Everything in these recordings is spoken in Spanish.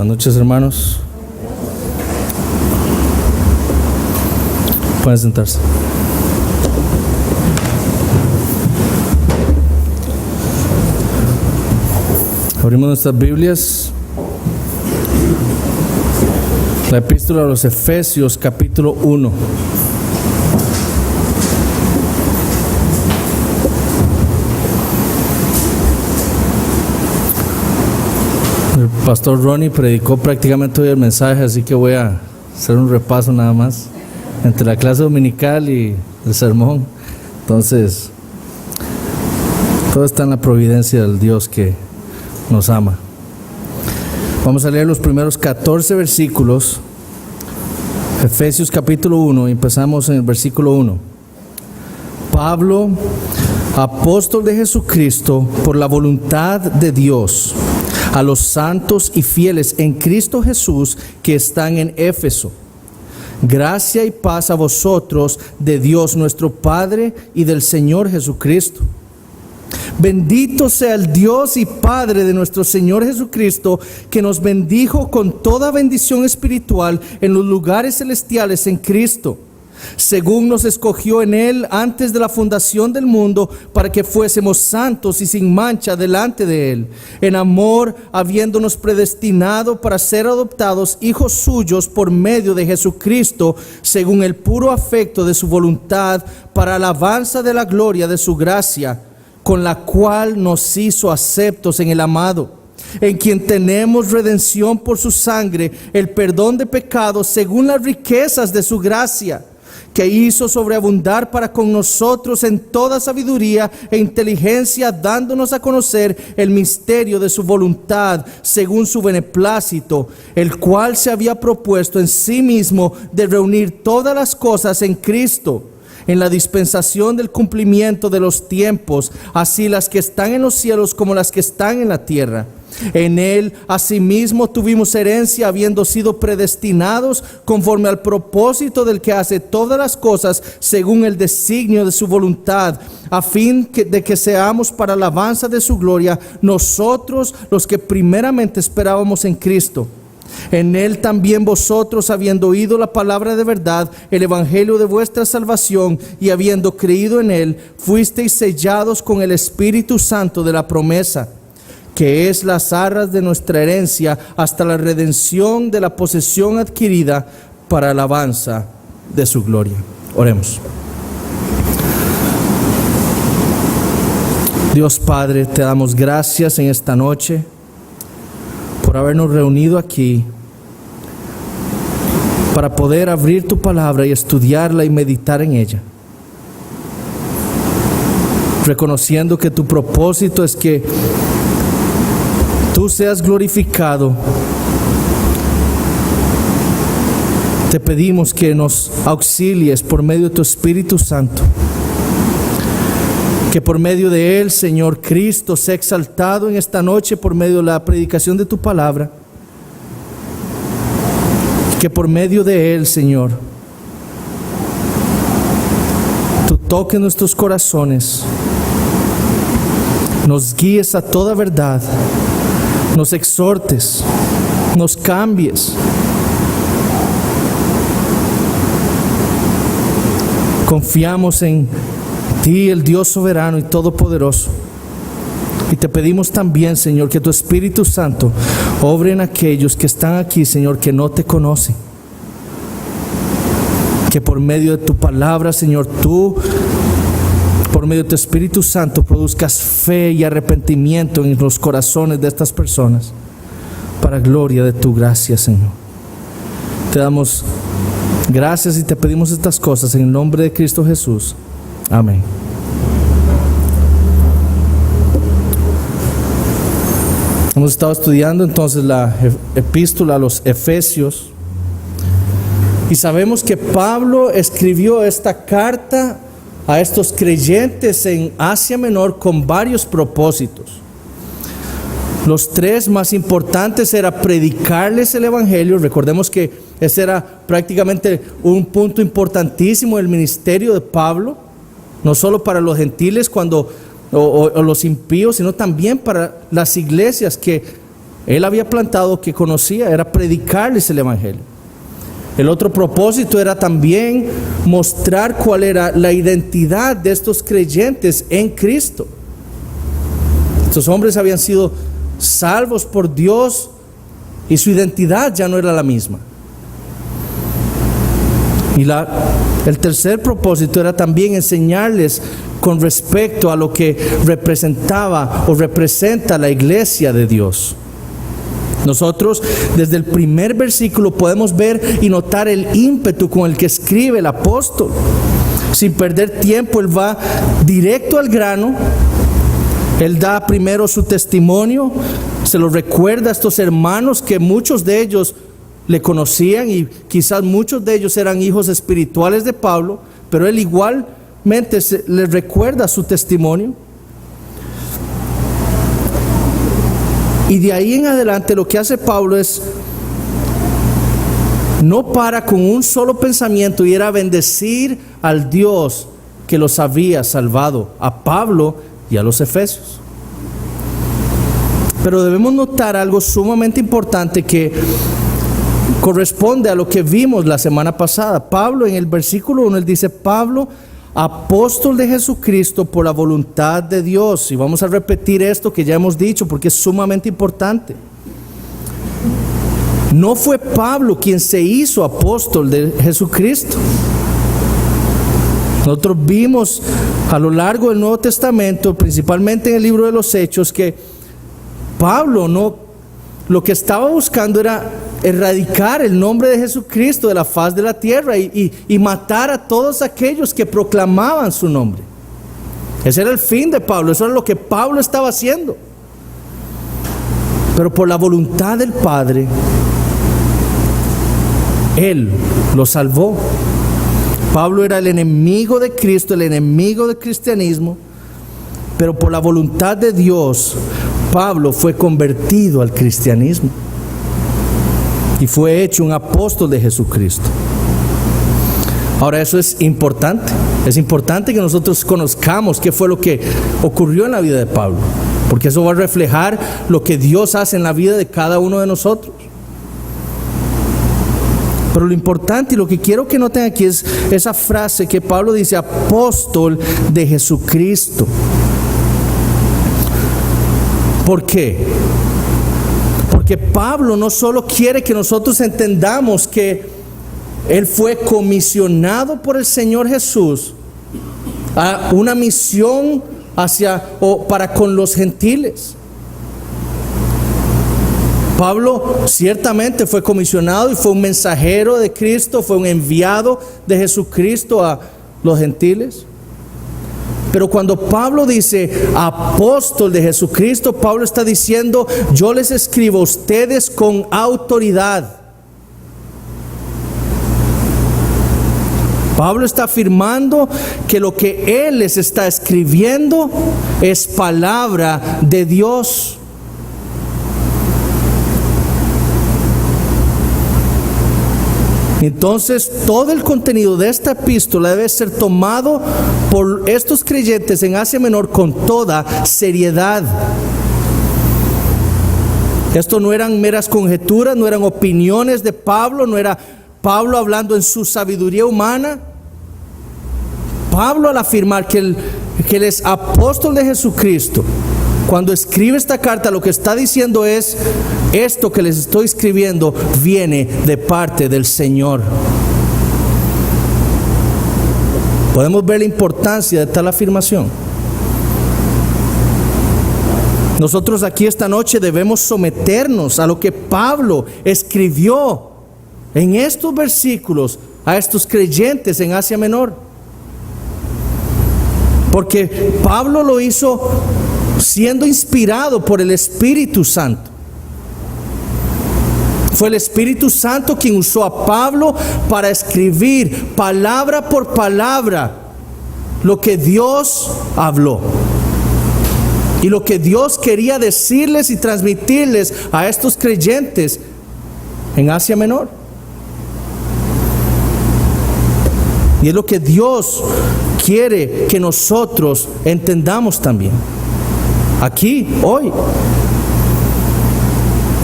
Buenas noches, hermanos. Pueden sentarse. Abrimos nuestras Biblias. La epístola a los Efesios, capítulo 1. El pastor Ronnie predicó prácticamente hoy el mensaje, así que voy a hacer un repaso nada más entre la clase dominical y el sermón. Entonces, todo está en la providencia del Dios que nos ama. Vamos a leer los primeros 14 versículos. Efesios capítulo 1, y empezamos en el versículo 1. Pablo, apóstol de Jesucristo, por la voluntad de Dios, a los santos y fieles en Cristo Jesús que están en Éfeso. Gracia y paz a vosotros de Dios nuestro Padre y del Señor Jesucristo. Bendito sea el Dios y Padre de nuestro Señor Jesucristo, que nos bendijo con toda bendición espiritual en los lugares celestiales en Cristo, según nos escogió en Él antes de la fundación del mundo, para que fuésemos santos y sin mancha delante de Él, en amor, habiéndonos predestinado para ser adoptados hijos suyos por medio de Jesucristo, según el puro afecto de su voluntad, para alabanza de la gloria de su gracia, con la cual nos hizo aceptos en el amado, en quien tenemos redención por su sangre, el perdón de pecados según las riquezas de su gracia, que hizo sobreabundar para con nosotros en toda sabiduría e inteligencia, dándonos a conocer el misterio de su voluntad, según su beneplácito, el cual se había propuesto en sí mismo de reunir todas las cosas en Cristo, en la dispensación del cumplimiento de los tiempos, así las que están en los cielos como las que están en la tierra. En Él asimismo tuvimos herencia, habiendo sido predestinados conforme al propósito del que hace todas las cosas según el designio de su voluntad, a fin de que seamos para alabanza de su gloria, nosotros los que primeramente esperábamos en Cristo. En Él también vosotros, habiendo oído la palabra de verdad, el evangelio de vuestra salvación, y habiendo creído en Él, fuisteis sellados con el Espíritu Santo de la promesa, que es las arras de nuestra herencia, hasta la redención de la posesión adquirida para alabanza de su gloria. Oremos. Dios Padre, te damos gracias en esta noche por habernos reunido aquí para poder abrir tu palabra y estudiarla y meditar en ella, reconociendo que tu propósito es que tú seas glorificado. Te pedimos que nos auxilies por medio de tu Espíritu Santo, que por medio de Él, Señor Cristo, sea exaltado en esta noche por medio de la predicación de tu palabra, que por medio de Él, Señor, tú toques nuestros corazones, nos guíes a toda verdad, nos exhortes, nos cambies. Confiamos en ti, el Dios soberano y todopoderoso. Y te pedimos también, Señor, que tu Espíritu Santo obre en aquellos que están aquí, Señor, que no te conocen. Que por medio de tu palabra, Señor, tú, por medio de tu Espíritu Santo, produzcas fe y arrepentimiento en los corazones de estas personas, para gloria de tu gracia, Señor. Te damos gracias y te pedimos estas cosas en el nombre de Cristo Jesús. Amén. Hemos estado estudiando entonces la epístola a los Efesios, y sabemos que Pablo escribió esta carta a estos creyentes en Asia Menor con varios propósitos. Los tres más importantes era predicarles el evangelio. Recordemos que ese era prácticamente un punto importantísimo del ministerio de Pablo, no solo para los gentiles o los impíos, sino también para las iglesias que él había plantado, que conocía, era predicarles el evangelio. El otro propósito era también mostrar cuál era la identidad de estos creyentes en Cristo. Estos hombres habían sido salvos por Dios y su identidad ya no era la misma. Y el tercer propósito era también enseñarles con respecto a lo que representaba o representa la iglesia de Dios. Nosotros desde el primer versículo podemos ver y notar el ímpetu con el que escribe el apóstol. Sin perder tiempo, él va directo al grano. Él da primero su testimonio, se lo recuerda a estos hermanos que muchos de ellos le conocían y quizás muchos de ellos eran hijos espirituales de Pablo, pero él igualmente les recuerda su testimonio. Y de ahí en adelante lo que hace Pablo es, no para con un solo pensamiento y era bendecir al Dios que los había salvado, a Pablo y a los efesios. Pero debemos notar algo sumamente importante que corresponde a lo que vimos la semana pasada. Pablo en el versículo 1, él dice: Pablo, apóstol de Jesucristo por la voluntad de Dios. Y vamos a repetir esto que ya hemos dicho porque es sumamente importante. No fue Pablo quien se hizo apóstol de Jesucristo. Nosotros vimos a lo largo del Nuevo Testamento, principalmente en el libro de los Hechos, que Pablo lo que estaba buscando era erradicar el nombre de Jesucristo de la faz de la tierra y matar a todos aquellos que proclamaban su nombre. Ese era el fin de Pablo, eso era lo que Pablo estaba haciendo. Pero por la voluntad del Padre, Él lo salvó. Pablo era el enemigo de Cristo, el enemigo del cristianismo, pero por la voluntad de Dios, Pablo fue convertido al cristianismo y fue hecho un apóstol de Jesucristo. Ahora, eso es importante. Es importante que nosotros conozcamos qué fue lo que ocurrió en la vida de Pablo, porque eso va a reflejar lo que Dios hace en la vida de cada uno de nosotros. Pero lo importante y lo que quiero que noten aquí es esa frase que Pablo dice: apóstol de Jesucristo. ¿Por qué? Porque Pablo no solo quiere que nosotros entendamos que él fue comisionado por el Señor Jesús a una misión para con los gentiles. Pablo ciertamente fue comisionado y fue un mensajero de Cristo, fue un enviado de Jesucristo a los gentiles. Pero cuando Pablo dice apóstol de Jesucristo, Pablo está diciendo: yo les escribo a ustedes con autoridad. Pablo está afirmando que lo que él les está escribiendo es palabra de Dios. Entonces, todo el contenido de esta epístola debe ser tomado por estos creyentes en Asia Menor con toda seriedad. Esto no eran meras conjeturas, no eran opiniones de Pablo, no era Pablo hablando en su sabiduría humana. Pablo, al afirmar que él es apóstol de Jesucristo, cuando escribe esta carta, lo que está diciendo es: esto que les estoy escribiendo viene de parte del Señor. Podemos ver la importancia de tal afirmación. Nosotros aquí esta noche debemos someternos a lo que Pablo escribió en estos versículos a estos creyentes en Asia Menor. Porque Pablo lo hizo siendo inspirado por el Espíritu Santo. Fue el Espíritu Santo quien usó a Pablo para escribir palabra por palabra lo que Dios habló y lo que Dios quería decirles y transmitirles a estos creyentes en Asia Menor. Y es lo que Dios quiere que nosotros entendamos también aquí, hoy.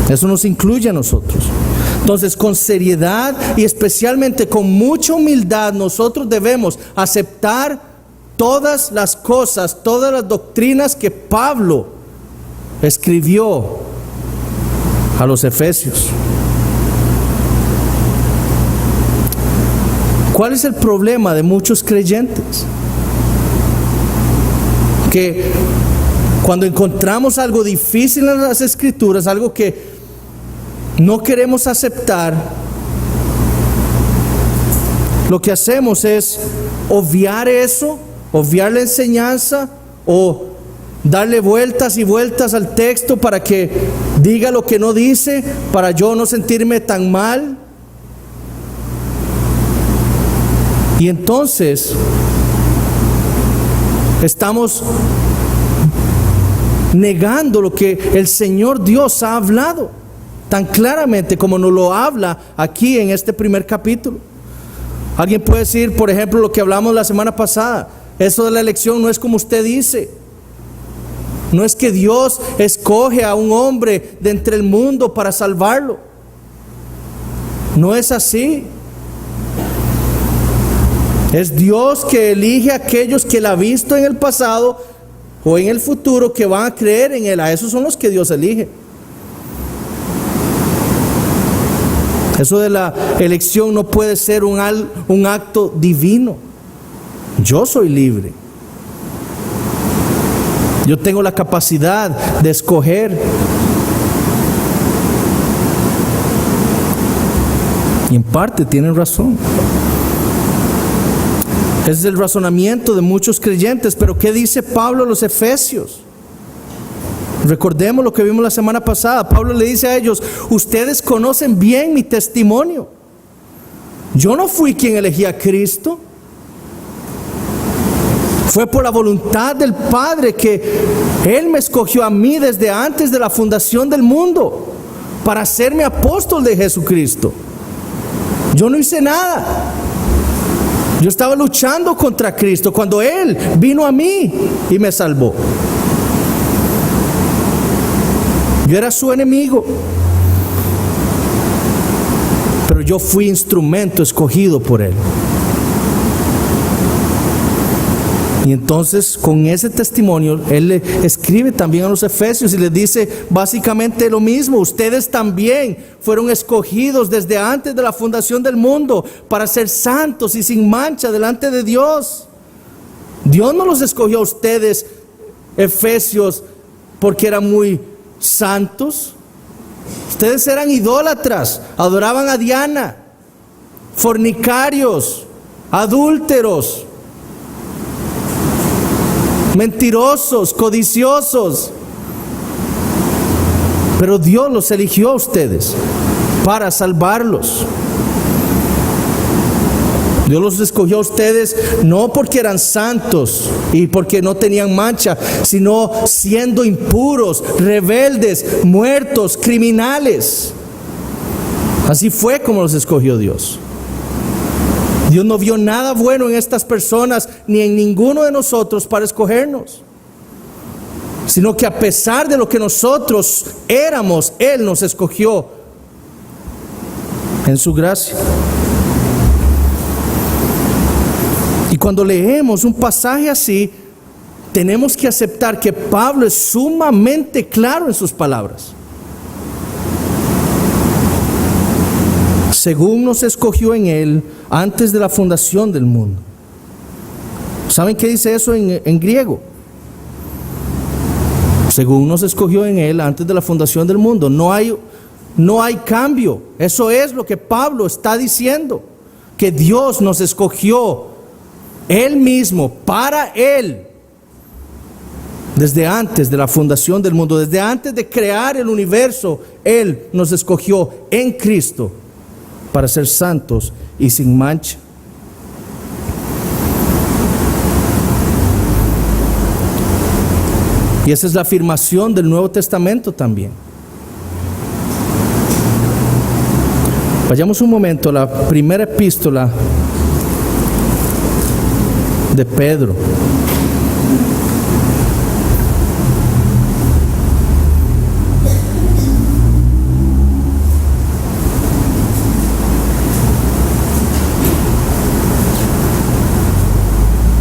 Eso nos incluye a nosotros. Entonces, con seriedad y especialmente con mucha humildad, nosotros debemos aceptar todas las cosas, todas las doctrinas que Pablo escribió a los Efesios. ¿Cuál es el problema de muchos creyentes? Que cuando encontramos algo difícil en las Escrituras, algo que no queremos aceptar, lo que hacemos es obviar eso, obviar la enseñanza o darle vueltas y vueltas al texto para que diga lo que no dice, para yo no sentirme tan mal. Y entonces estamos negando lo que el Señor Dios ha hablado tan claramente como nos lo habla aquí en este primer capítulo. Alguien puede decir, por ejemplo, lo que hablamos la semana pasada, eso de la elección no es como usted dice. No es que Dios escoge a un hombre de entre el mundo para salvarlo. No es así. Es Dios que elige a aquellos que Él ha visto en el pasado o en el futuro que van a creer en Él. A esos son los que Dios elige. Eso de la elección no puede ser un acto divino. Yo soy libre. Yo tengo la capacidad de escoger. Y en parte tienen razón. Ese es el razonamiento de muchos creyentes. Pero ¿qué dice Pablo a los Efesios? Recordemos lo que vimos la semana pasada. Pablo le dice a ellos: ustedes conocen bien mi testimonio. Yo no fui quien elegí a Cristo. Fue por la voluntad del Padre que Él me escogió a mí desde antes de la fundación del mundo para hacerme apóstol de Jesucristo. Yo no hice nada. Yo estaba luchando contra Cristo cuando Él vino a mí y me salvó. Yo era su enemigo, pero yo fui instrumento escogido por Él. Y entonces con ese testimonio Él le escribe también a los Efesios y les dice básicamente lo mismo. Ustedes también fueron escogidos desde antes de la fundación del mundo para ser santos y sin mancha delante de Dios. Dios no los escogió a ustedes, Efesios, porque eran muy santos. Ustedes eran idólatras, adoraban a Diana, fornicarios, adúlteros, mentirosos, codiciosos. Pero Dios los eligió a ustedes para salvarlos. Dios los escogió a ustedes no porque eran santos y porque no tenían mancha, sino siendo impuros, rebeldes, muertos, criminales. Así fue como los escogió Dios. Dios no vio nada bueno en estas personas ni en ninguno de nosotros para escogernos, sino que a pesar de lo que nosotros éramos, Él nos escogió en su gracia. Y cuando leemos un pasaje así, tenemos que aceptar que Pablo es sumamente claro en sus palabras. Según nos escogió en Él antes de la fundación del mundo. ¿Saben qué dice eso en griego? Según nos escogió en Él antes de la fundación del mundo. No hay cambio. Eso es lo que Pablo está diciendo. Que Dios nos escogió Él mismo, para Él, desde antes de la fundación del mundo, desde antes de crear el universo. Él nos escogió en Cristo para ser santos y sin mancha. Y esa es la afirmación del Nuevo Testamento también. Vayamos un momento a la primera epístola de Pedro.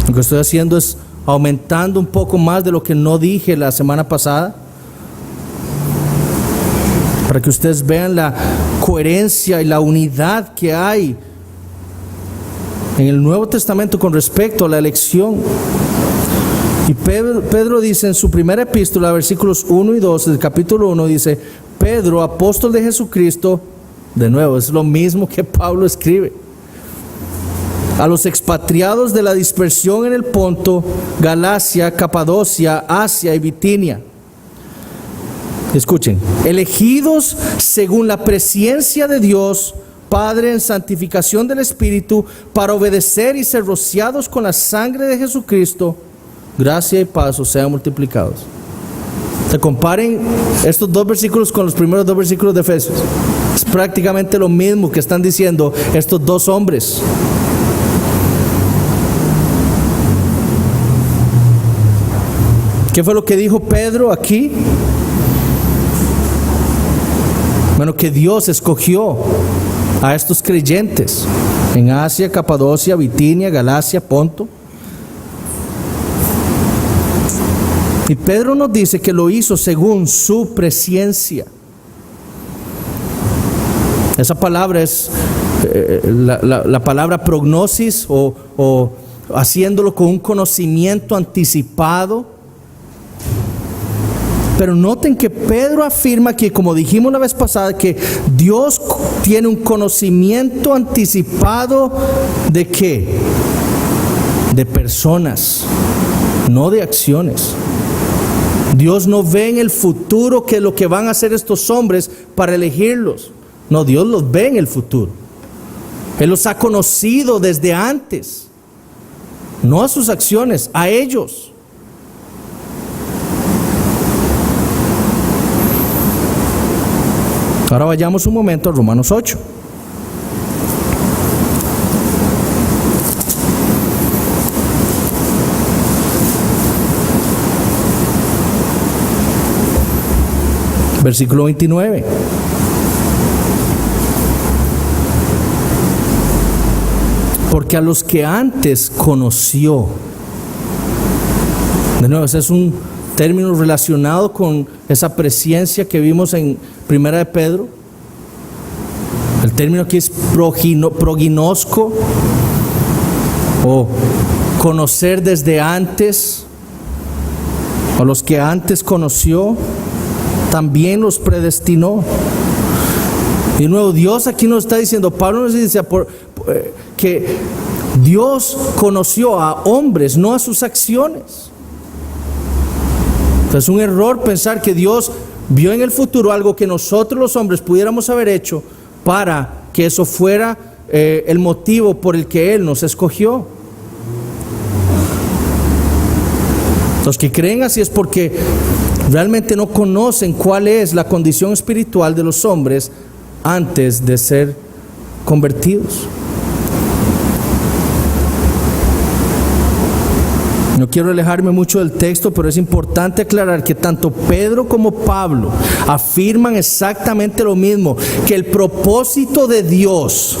Lo que estoy haciendo es aumentando un poco más de lo que no dije la semana pasada, para que ustedes vean la coherencia y la unidad que hay en el Nuevo Testamento con respecto a la elección. Y Pedro dice en su primera epístola, versículos 1 y 2 del capítulo 1, dice: Pedro, apóstol de Jesucristo, de nuevo, es lo mismo que Pablo escribe, a los expatriados de la dispersión en el Ponto, Galacia, Capadocia, Asia y Bitinia. Escuchen: elegidos según la presciencia de Dios Padre en santificación del Espíritu, para obedecer y ser rociados con la sangre de Jesucristo, gracia y paz os sean multiplicados. Se comparen estos dos versículos con los primeros dos versículos de Efesios. Es prácticamente lo mismo que están diciendo estos dos hombres. ¿Qué fue lo que dijo Pedro aquí? Bueno, que Dios escogió a estos creyentes en Asia, Capadocia, Bitinia, Galacia, Ponto. Y Pedro nos dice que lo hizo según su presciencia. Esa palabra es la palabra prognosis, o haciéndolo con un conocimiento anticipado. Pero noten que Pedro afirma que, como dijimos la vez pasada, que Dios tiene un conocimiento anticipado ¿de qué? De personas, no de acciones. Dios no ve en el futuro qué es lo que van a hacer estos hombres para elegirlos. No, Dios los ve en el futuro. Él los ha conocido desde antes, no a sus acciones, a ellos. Ahora vayamos un momento a Romanos 8. Versículo 29. Porque a los que antes conoció, de nuevo, ese es un término relacionado con esa presciencia que vimos en Primera de Pedro. El término aquí es proginosco, o conocer desde antes. A los que antes conoció, también los predestinó. Y de nuevo, Dios aquí nos está diciendo, Pablo nos dice que Dios conoció a hombres, no a sus acciones. Entonces es un error pensar que Dios vio en el futuro algo que nosotros los hombres pudiéramos haber hecho para que eso fuera el motivo por el que Él nos escogió. Los que creen así es porque realmente no conocen cuál es la condición espiritual de los hombres antes de ser convertidos. No quiero alejarme mucho del texto, pero es importante aclarar que tanto Pedro como Pablo afirman exactamente lo mismo, que el propósito de Dios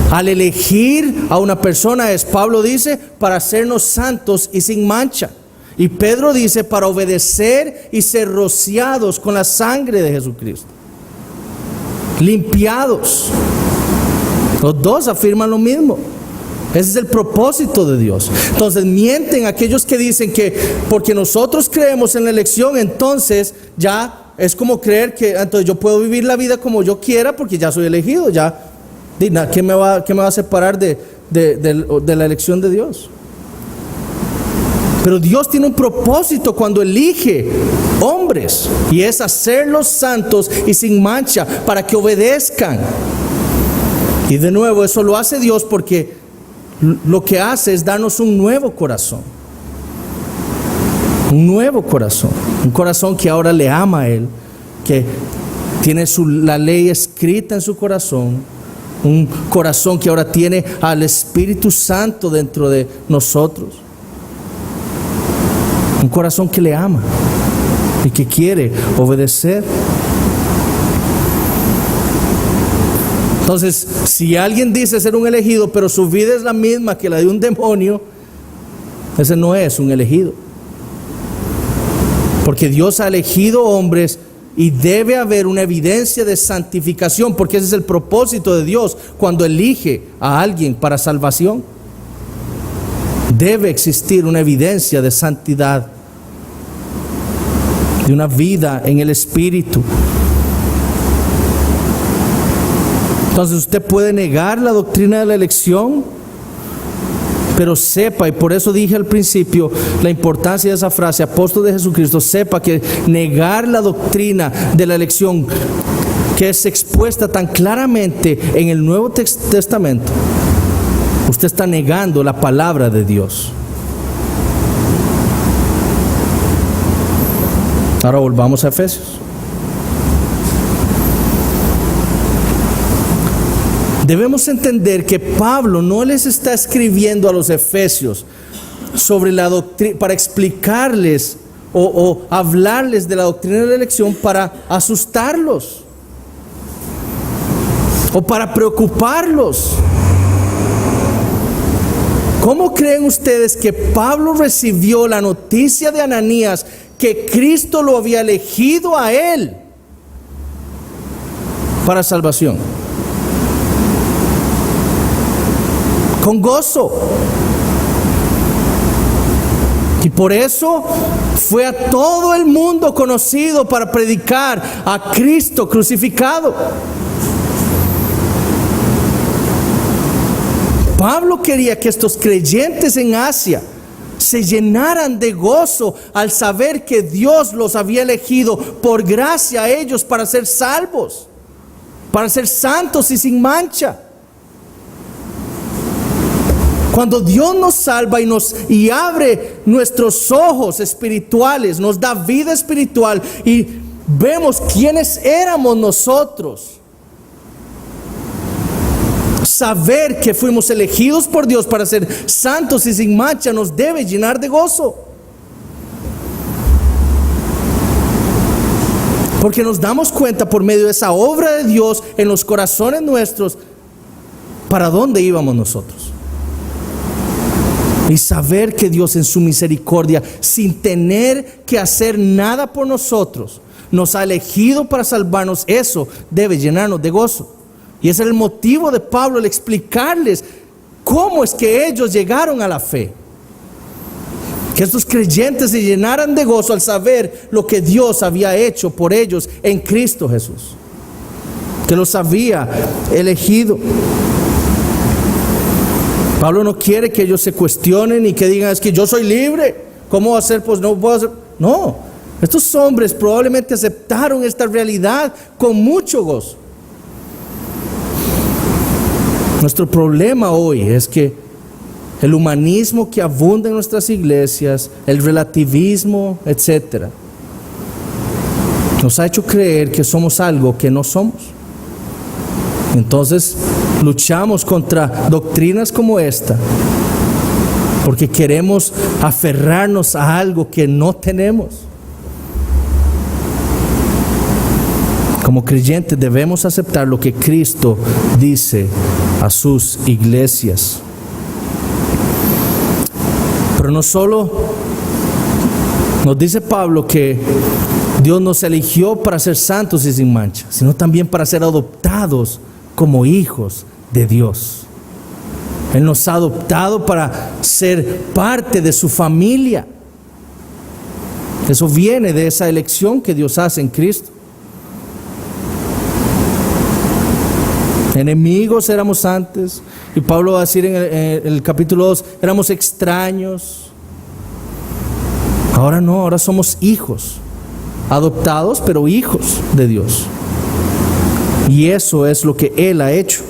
al elegir a una persona es, Pablo dice, para hacernos santos y sin mancha. Y Pedro dice, para obedecer y ser rociados con la sangre de Jesucristo. Limpiados. Los dos afirman lo mismo. Ese es el propósito de Dios. Entonces mienten aquellos que dicen que porque nosotros creemos en la elección, entonces ya es como creer que entonces yo puedo vivir la vida como yo quiera porque ya soy elegido. Ya, ¿qué me va a separar de la elección de Dios? Pero Dios tiene un propósito cuando elige hombres, y es hacerlos santos y sin mancha para que obedezcan. Y de nuevo, eso lo hace Dios porque lo que hace es darnos un nuevo corazón. Un nuevo corazón. Un corazón que ahora le ama a Él, que tiene la ley escrita en su corazón. Un corazón que ahora tiene al Espíritu Santo dentro de nosotros. Un corazón que le ama y que quiere obedecer. Entonces, si alguien dice ser un elegido, pero su vida es la misma que la de un demonio, Ese no es un elegido. Porque Dios ha elegido hombres y debe haber una evidencia de santificación, porque ese es el propósito de Dios cuando elige a alguien para salvación. Debe existir una evidencia de santidad, de una vida en el Espíritu. Entonces usted puede negar la doctrina de la elección, pero sepa, y por eso dije al principio la importancia de esa frase, apóstol de Jesucristo, sepa que negar la doctrina de la elección que es expuesta tan claramente en el Nuevo Testamento, usted está negando la palabra de Dios. Ahora volvamos a Efesios. Debemos entender que Pablo no les está escribiendo a los efesios sobre la doctrina para explicarles o hablarles de la doctrina de la elección para asustarlos o para preocuparlos. ¿Cómo creen ustedes que Pablo recibió la noticia de Ananías que Cristo lo había elegido a él para salvación? Con gozo. Y por eso fue a todo el mundo conocido para predicar a Cristo crucificado. Pablo quería que estos creyentes en Asia se llenaran de gozo al saber que Dios los había elegido por gracia a ellos para ser salvos, para ser santos y sin mancha. Cuando Dios nos salva y abre nuestros ojos espirituales, nos da vida espiritual y vemos quiénes éramos nosotros, saber que fuimos elegidos por Dios para ser santos y sin mancha nos debe llenar de gozo. Porque nos damos cuenta por medio de esa obra de Dios en los corazones nuestros para dónde íbamos nosotros. Y saber que Dios en su misericordia, sin tener que hacer nada por nosotros, nos ha elegido para salvarnos, eso debe llenarnos de gozo. Y ese era el motivo de Pablo, el explicarles cómo es que ellos llegaron a la fe. Que estos creyentes se llenaran de gozo al saber lo que Dios había hecho por ellos en Cristo Jesús. Que los había elegido. Pablo no quiere que ellos se cuestionen y que digan, es que yo soy libre, ¿cómo va a ser? Pues no puedo hacer. No, estos hombres probablemente aceptaron esta realidad con mucho gozo. Nuestro problema hoy es que el humanismo que abunda en nuestras iglesias, el relativismo, etcétera, nos ha hecho creer que somos algo que no somos. Entonces luchamos contra doctrinas como esta porque queremos aferrarnos a algo que no tenemos. Como creyentes debemos aceptar lo que Cristo dice a sus iglesias. Pero no solo nos dice Pablo que Dios nos eligió para ser santos y sin mancha, sino también para ser adoptados como hijos de Dios. Él nos ha adoptado para ser parte de su familia. Eso viene de esa elección que Dios hace en Cristo. Enemigos éramos antes, y Pablo va a decir en el capítulo 2, éramos extraños. Ahora no, ahora somos hijos, adoptados, pero hijos de Dios. Y eso es lo que Él ha hecho.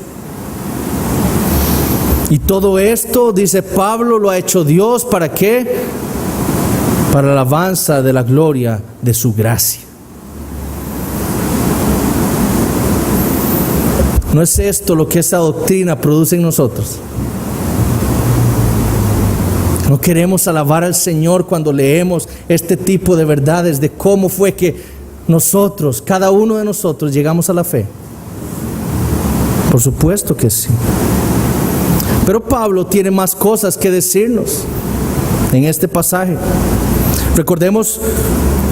Y todo esto, dice Pablo, lo ha hecho Dios, ¿para qué? Para la alabanza de la gloria de su gracia. ¿No es esto lo que esta doctrina produce en nosotros? ¿No queremos alabar al Señor cuando leemos este tipo de verdades de cómo fue que nosotros, cada uno de nosotros, llegamos a la fe? Por supuesto que sí. Pero Pablo tiene más cosas que decirnos. en este pasaje. Recordemos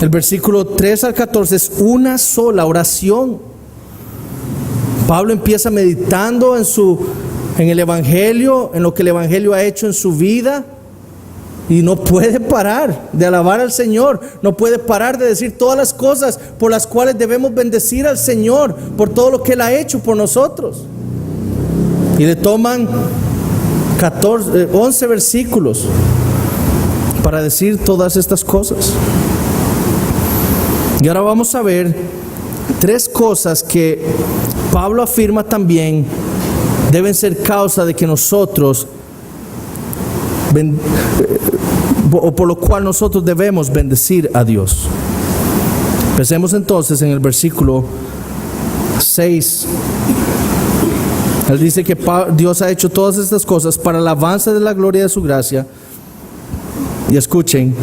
el versículo 3 al 14, es una sola oración. Pablo empieza meditando en el Evangelio, en lo que el Evangelio ha hecho en su vida, y no puede parar de alabar al Señor, no puede parar de decir todas las cosas por las cuales debemos bendecir al Señor, por todo lo que Él ha hecho por nosotros. Y le toman 11 versículos para decir todas estas cosas. Y ahora vamos a ver 3 cosas que Pablo afirma también deben ser causa de que nosotros, o por lo cual nosotros debemos bendecir a Dios. Empecemos entonces en el versículo 6. Él dice que Dios ha hecho todas estas cosas para la alabanza de la gloria de su gracia. Y escuchen,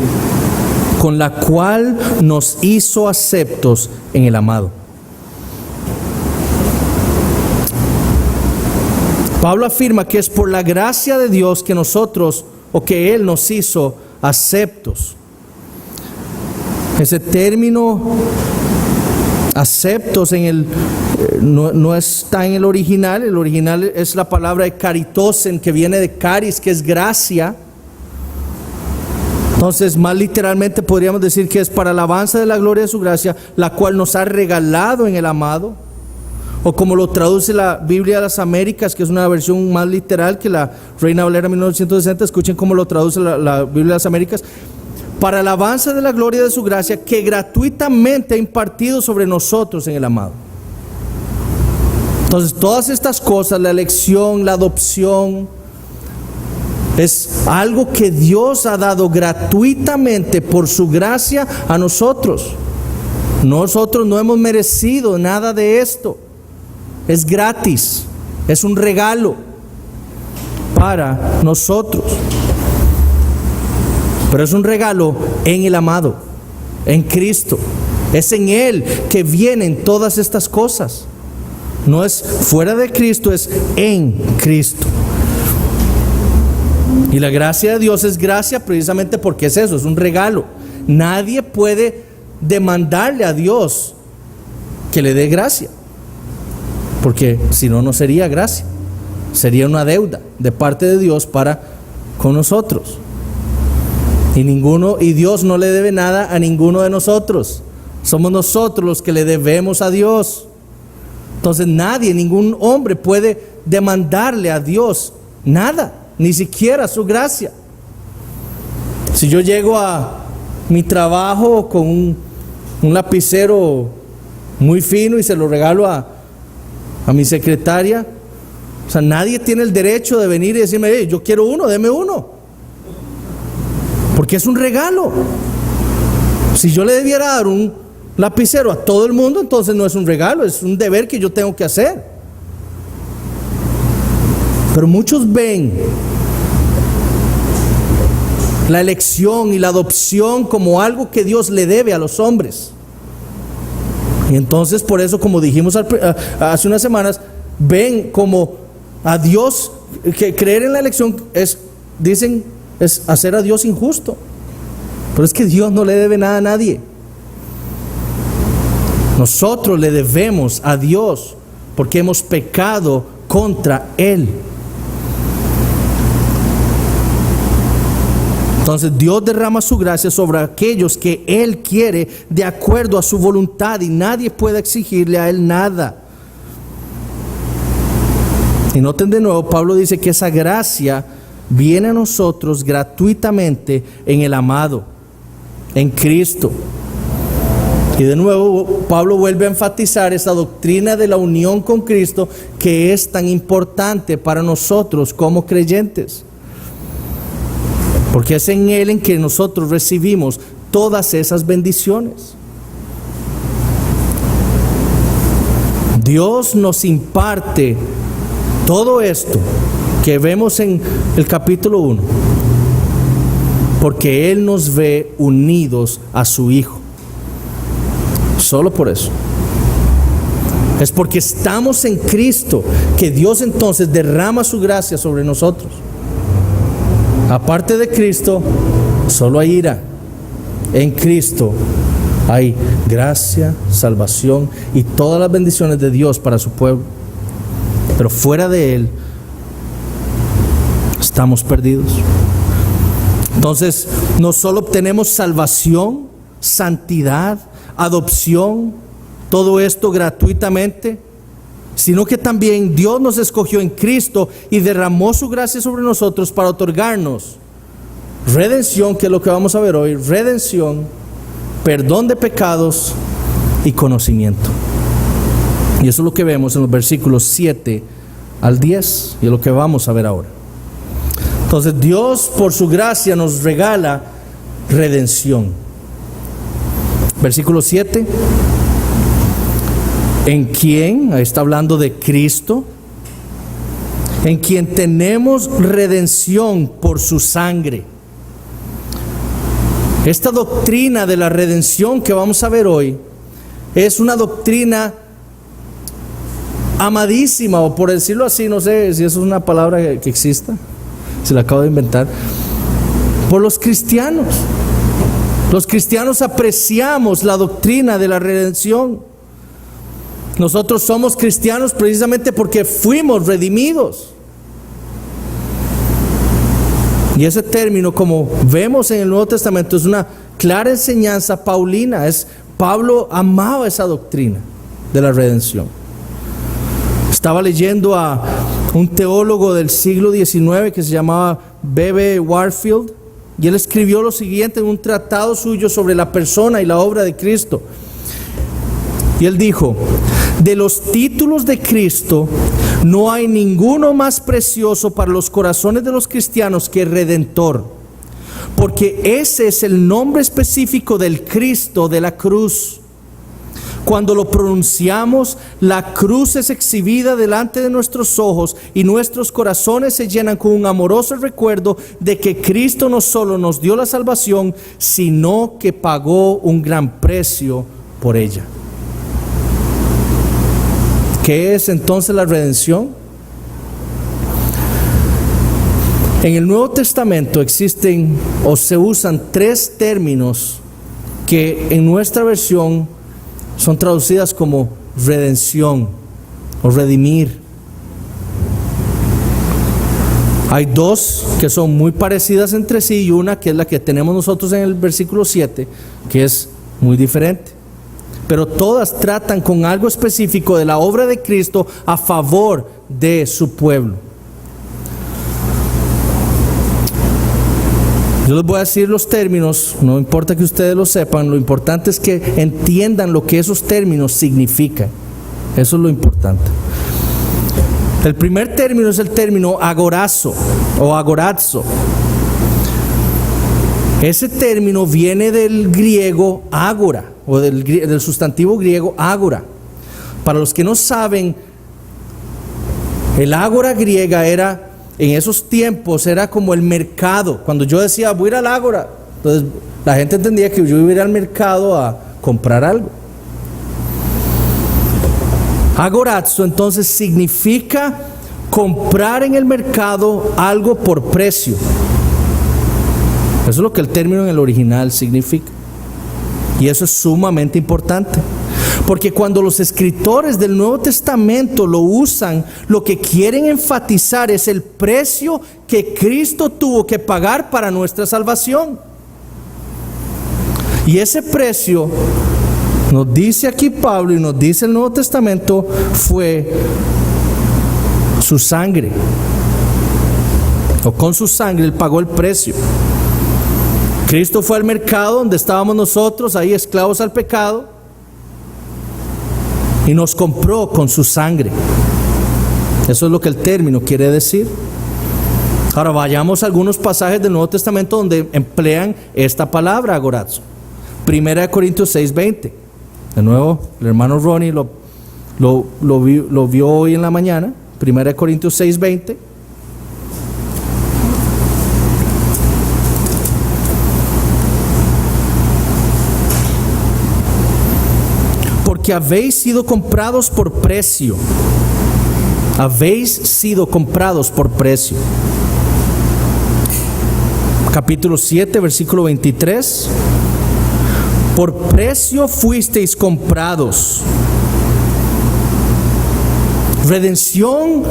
con la cual nos hizo aceptos en el amado. Pablo afirma que es por la gracia de Dios que nosotros, o que Él nos hizo aceptos. Ese término aceptos no está en el original. El original es la palabra de caritosen, que viene de caris, que es gracia. Entonces, más literalmente podríamos decir que es para alabanza de la gloria de su gracia, la cual nos ha regalado en el amado. O como lo traduce la Biblia de las Américas, que es una versión más literal que la Reina Valera 1960. Escuchen cómo lo traduce la Biblia de las Américas. Para alabanza de la gloria de su gracia, que gratuitamente ha impartido sobre nosotros en el amado. Entonces, todas estas cosas, la elección, la adopción, es algo que Dios ha dado gratuitamente por su gracia a nosotros. Nosotros no hemos merecido nada de esto. Es gratis, es un regalo para nosotros. Pero es un regalo en el amado, en Cristo. Es en Él que vienen todas estas cosas. No es fuera de Cristo, es en Cristo. Y la gracia de Dios es gracia precisamente porque es eso, es un regalo. Nadie puede demandarle a Dios que le dé gracia, porque si no, no sería gracia, sería una deuda de parte de Dios para con nosotros. Y Dios no le debe nada a ninguno de nosotros. Somos nosotros los que le debemos a Dios. Entonces ningún hombre puede demandarle a Dios nada, ni siquiera su gracia. Si yo llego a mi trabajo con un lapicero muy fino y se lo regalo a mi secretaria, o sea, nadie tiene el derecho de venir y decirme, hey, yo quiero uno, deme uno. Porque es un regalo. Si yo le debiera dar un lapicero a todo el mundo, entonces no es un regalo, es un deber que yo tengo que hacer. Pero muchos ven la elección y la adopción como algo que Dios le debe a los hombres. Y entonces por eso, como dijimos hace unas semanas, ven como a Dios, que creer en la elección es hacer a Dios injusto. Pero es que Dios no le debe nada a nadie. Nosotros le debemos a Dios porque hemos pecado contra Él. Entonces Dios derrama su gracia sobre aquellos que Él quiere de acuerdo a su voluntad, y nadie puede exigirle a Él nada. Y noten de nuevo, Pablo dice que esa gracia viene a nosotros gratuitamente en el amado, en Cristo. Y de nuevo Pablo vuelve a enfatizar esa doctrina de la unión con Cristo, que es tan importante para nosotros como creyentes, porque es en Él en que nosotros recibimos todas esas bendiciones. Dios nos imparte todo esto que vemos en el capítulo 1, porque Él nos ve unidos a su Hijo. Solo por eso. Es porque estamos en Cristo que Dios entonces derrama su gracia sobre nosotros. Aparte de Cristo, Solo hay ira. En Cristo hay gracia, salvación y todas las bendiciones de Dios para su pueblo. Pero fuera de Él estamos perdidos. Entonces, no solo obtenemos salvación, santidad, adopción, todo esto gratuitamente, sino que también Dios nos escogió en Cristo y derramó su gracia sobre nosotros para otorgarnos redención, que es lo que vamos a ver hoy, redención, perdón de pecados y conocimiento. Y eso es lo que vemos en los versículos 7 al 10, y es lo que vamos a ver ahora. Entonces, Dios por su gracia nos regala redención. Versículo 7. En quien, ahí está hablando de Cristo, en quien tenemos redención por su sangre. Esta doctrina de la redención que vamos a ver hoy es una doctrina amadísima, o por decirlo así, no sé si eso es una palabra que exista, se la acabo de inventar, por los cristianos. Los cristianos apreciamos la doctrina de la redención. Nosotros somos cristianos precisamente porque fuimos redimidos. Y ese término, como vemos en el Nuevo Testamento, es una clara enseñanza paulina. Pablo amaba esa doctrina de la redención. Estaba leyendo a un teólogo del siglo XIX que se llamaba B.B. Warfield, y él escribió lo siguiente en un tratado suyo sobre la persona y la obra de Cristo. Y él dijo: de los títulos de Cristo no hay ninguno más precioso para los corazones de los cristianos que Redentor, porque ese es el nombre específico del Cristo de la cruz. Cuando lo pronunciamos, la cruz es exhibida delante de nuestros ojos y nuestros corazones se llenan con un amoroso recuerdo de que Cristo no solo nos dio la salvación, sino que pagó un gran precio por ella. ¿Qué es entonces la redención? En el Nuevo Testamento existen o se usan tres términos que en nuestra versión son traducidas como redención o redimir. Hay dos que son muy parecidas entre sí y una que es la que tenemos nosotros en el versículo 7, que es muy diferente. Pero todas tratan con algo específico de la obra de Cristo a favor de su pueblo. Yo les voy a decir los términos, no importa que ustedes lo sepan, lo importante es que entiendan lo que esos términos significan. Eso es lo importante. El primer término es el término agorazo o agorazo. Ese término viene del griego ágora, o del sustantivo griego ágora. Para los que no saben, el ágora griega era, en esos tiempos, era como el mercado. Cuando yo decía voy a ir al ágora, entonces la gente entendía que yo iba a ir al mercado a comprar algo. Agorazo entonces significa comprar en el mercado algo por precio. Eso es lo que el término en el original significa. Y eso es sumamente importante. Porque cuando los escritores del Nuevo Testamento lo usan, lo que quieren enfatizar es el precio que Cristo tuvo que pagar para nuestra salvación. Y ese precio, nos dice aquí Pablo y nos dice el Nuevo Testamento, fue su sangre. O con su sangre Él pagó el precio. Cristo fue al mercado donde estábamos nosotros, ahí esclavos al pecado, y nos compró con su sangre. Eso es lo que el término quiere decir. Ahora vayamos a algunos pasajes del Nuevo Testamento donde emplean esta palabra agorazo. 1 Corintios 6:20. De nuevo, el hermano Ronnie lo vio hoy en la mañana. 1 Corintios 6:20. Porque habéis sido comprados por precio. Habéis sido comprados por precio. capítulo 7, versículo 23. Por precio fuisteis comprados. Redención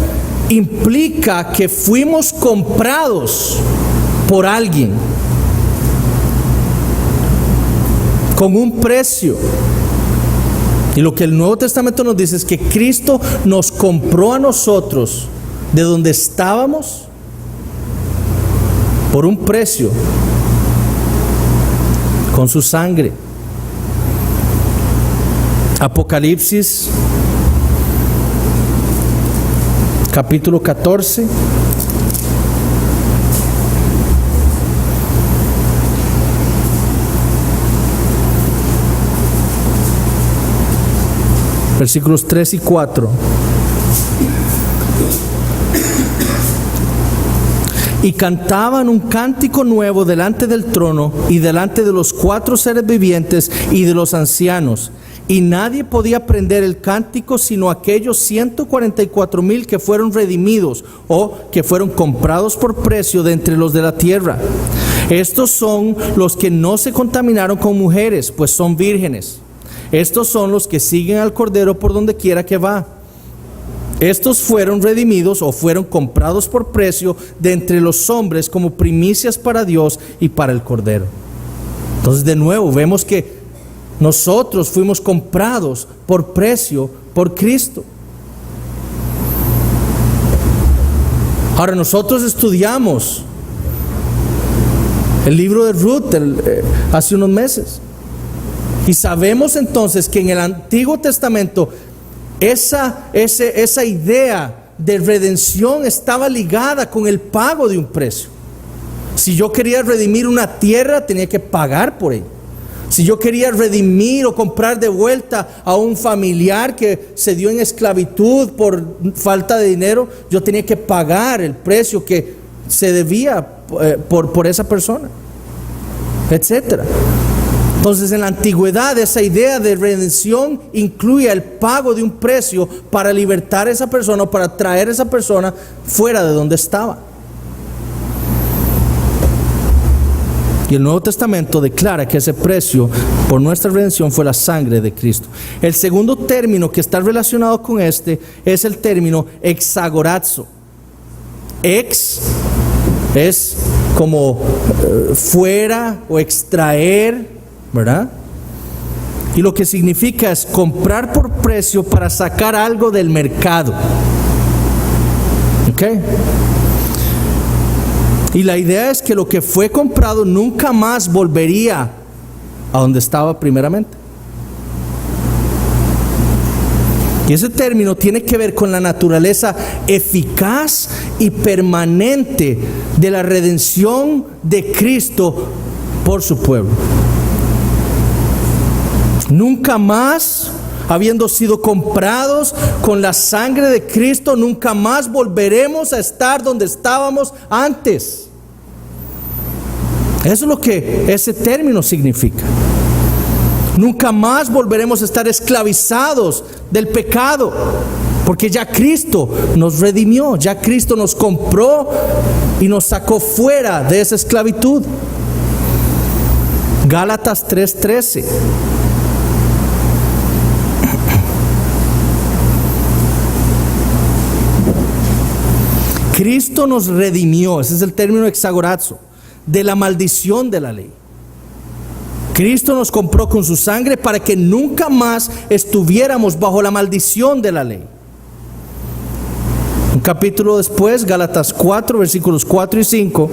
implica que fuimos comprados por alguien con un precio. Y lo que el Nuevo Testamento nos dice es que Cristo nos compró a nosotros de donde estábamos por un precio, con su sangre. Apocalipsis capítulo 14. Versículos 3 y 4. Y cantaban un cántico nuevo delante del trono y delante de los 4 seres vivientes y de los ancianos. Y nadie podía aprender el cántico sino aquellos 144,000 que fueron redimidos o que fueron comprados por precio de entre los de la tierra. Estos son los que no se contaminaron con mujeres, pues son vírgenes. Estos son los que siguen al Cordero por donde quiera que va. Estos fueron redimidos o fueron comprados por precio de entre los hombres como primicias para Dios y para el Cordero. Entonces, de nuevo, vemos que nosotros fuimos comprados por precio por Cristo. Ahora, nosotros estudiamos el libro de Ruth hace unos meses. Y sabemos entonces que en el Antiguo Testamento esa idea de redención estaba ligada con el pago de un precio. Si yo quería redimir una tierra, tenía que pagar por ella. Si yo quería redimir o comprar de vuelta a un familiar que se dio en esclavitud por falta de dinero, yo tenía que pagar el precio que se debía por esa persona, etcétera. Entonces, en la antigüedad, esa idea de redención incluía el pago de un precio para libertar a esa persona o para traer a esa persona fuera de donde estaba. Y el Nuevo Testamento declara que ese precio por nuestra redención fue la sangre de Cristo. El segundo término que está relacionado con este es el término exagorazo. Ex es como fuera o extraer, ¿verdad? Y lo que significa es comprar por precio para sacar algo del mercado. ¿Ok? Y la idea es que lo que fue comprado nunca más volvería a donde estaba primeramente. Y ese término tiene que ver con la naturaleza eficaz y permanente de la redención de Cristo por su pueblo. Nunca más, habiendo sido comprados con la sangre de Cristo, nunca más volveremos a estar donde estábamos antes. Eso es lo que ese término significa. Nunca más volveremos a estar esclavizados del pecado, porque ya Cristo nos redimió, ya Cristo nos compró y nos sacó fuera de esa esclavitud. Gálatas 3:13. Cristo nos redimió, ese es el término exagorazo, de la maldición de la ley. Cristo nos compró con su sangre para que nunca más estuviéramos bajo la maldición de la ley. Un capítulo después, Gálatas 4, versículos 4 y 5.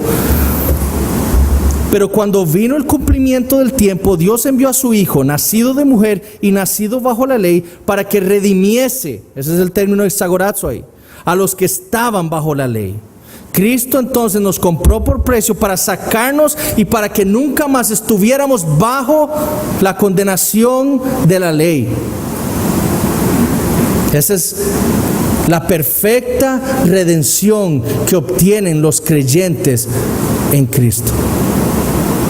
Pero cuando vino el cumplimiento del tiempo, Dios envió a su Hijo, nacido de mujer y nacido bajo la ley, para que redimiese, ese es el término exagorazo ahí, a los que estaban bajo la ley. Cristo entonces nos compró por precio para sacarnos y para que nunca más estuviéramos bajo la condenación de la ley. Esa es la perfecta redención que obtienen los creyentes en Cristo.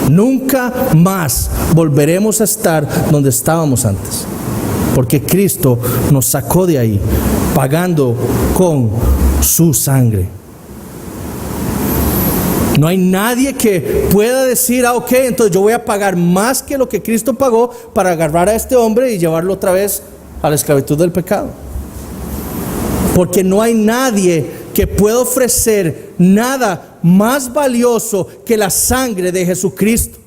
Nunca más volveremos a estar donde estábamos antes, porque Cristo nos sacó de ahí, pagando con su sangre. No hay nadie que pueda decir, ok, entonces yo voy a pagar más que lo que Cristo pagó para agarrar a este hombre y llevarlo otra vez a la esclavitud del pecado. Porque no hay nadie que pueda ofrecer nada más valioso que la sangre de Jesucristo.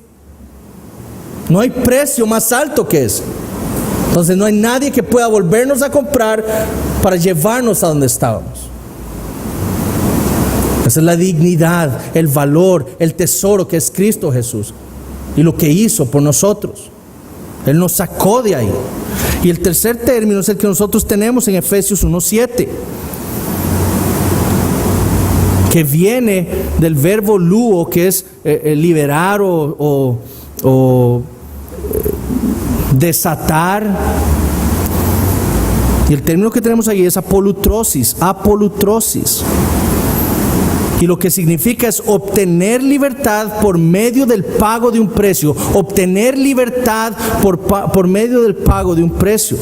No hay precio más alto que eso. Entonces no hay nadie que pueda volvernos a comprar para llevarnos a donde estábamos. Esa es la dignidad, el valor, el tesoro que es Cristo Jesús y lo que hizo por nosotros. Él nos sacó de ahí. Y el tercer término es el que nosotros tenemos en Efesios 1:7, que viene del verbo luo, que es liberar o desatar. Y el término que tenemos ahí es apolutrosis. Y lo que significa es obtener libertad por medio del pago de un precio. Obtener libertad por medio del pago de un precio.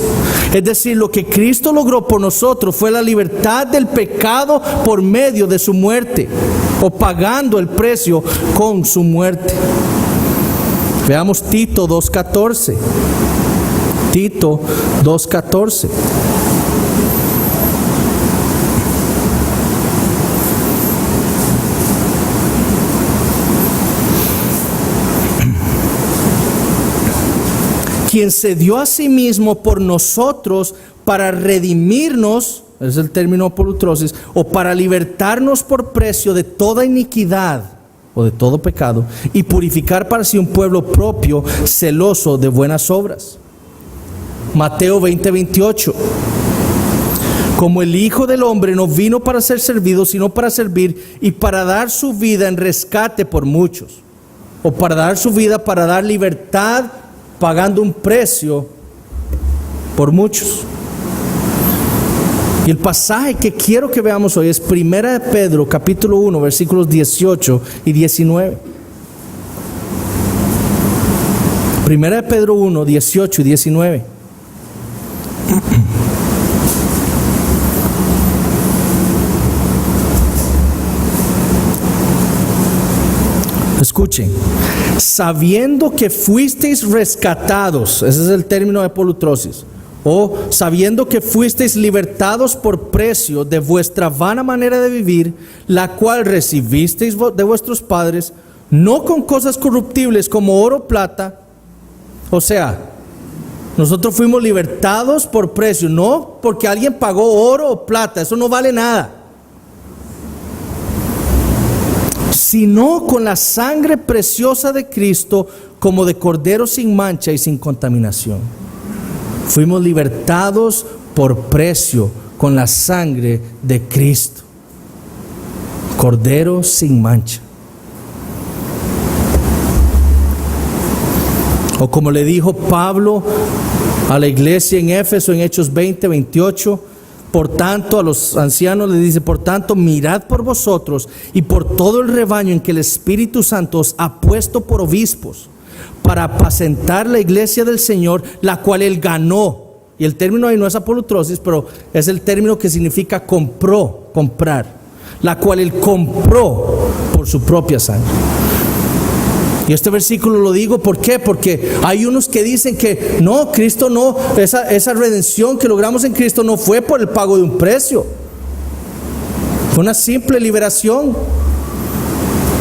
Es decir, lo que Cristo logró por nosotros fue la libertad del pecado por medio de su muerte, o pagando el precio con su muerte. Veamos Tito 2:14. Tito 2:14. Quien se dio a sí mismo por nosotros para redimirnos, ese es el término apolutrosis, o para libertarnos por precio de toda iniquidad o de todo pecado, y purificar para sí un pueblo propio, celoso de buenas obras. Mateo 20:28. Como el Hijo del Hombre no vino para ser servido, sino para servir y para dar su vida en rescate por muchos. O para dar su vida, para dar libertad, pagando un precio por muchos. Y el pasaje que quiero que veamos hoy es 1 de Pedro, capítulo 1, versículos 18 y 19. 1 de Pedro 1, 18 y 19. Escuchen, sabiendo que fuisteis rescatados, ese es el término de apolutrosis, o sabiendo que fuisteis libertados por precio de vuestra vana manera de vivir, la cual recibisteis de vuestros padres, no con cosas corruptibles como oro o plata. O sea, nosotros fuimos libertados por precio, no porque alguien pagó oro o plata, eso no vale nada, sino con la sangre preciosa de Cristo, como de cordero sin mancha y sin contaminación. Fuimos libertados por precio con la sangre de Cristo, cordero sin mancha. O como le dijo Pablo a la iglesia en Éfeso en Hechos 20:28, por tanto, a los ancianos les dice: por tanto, mirad por vosotros y por todo el rebaño en que el Espíritu Santo os ha puesto por obispos, para apacentar la iglesia del Señor, la cual Él ganó. Y el término ahí no es apolutrosis, pero es el término que significa comprar. La cual Él compró por su propia sangre. Y este versículo lo digo, ¿por qué? Porque hay unos que dicen que no, Cristo no, esa redención que logramos en Cristo no fue por el pago de un precio. Fue una simple liberación.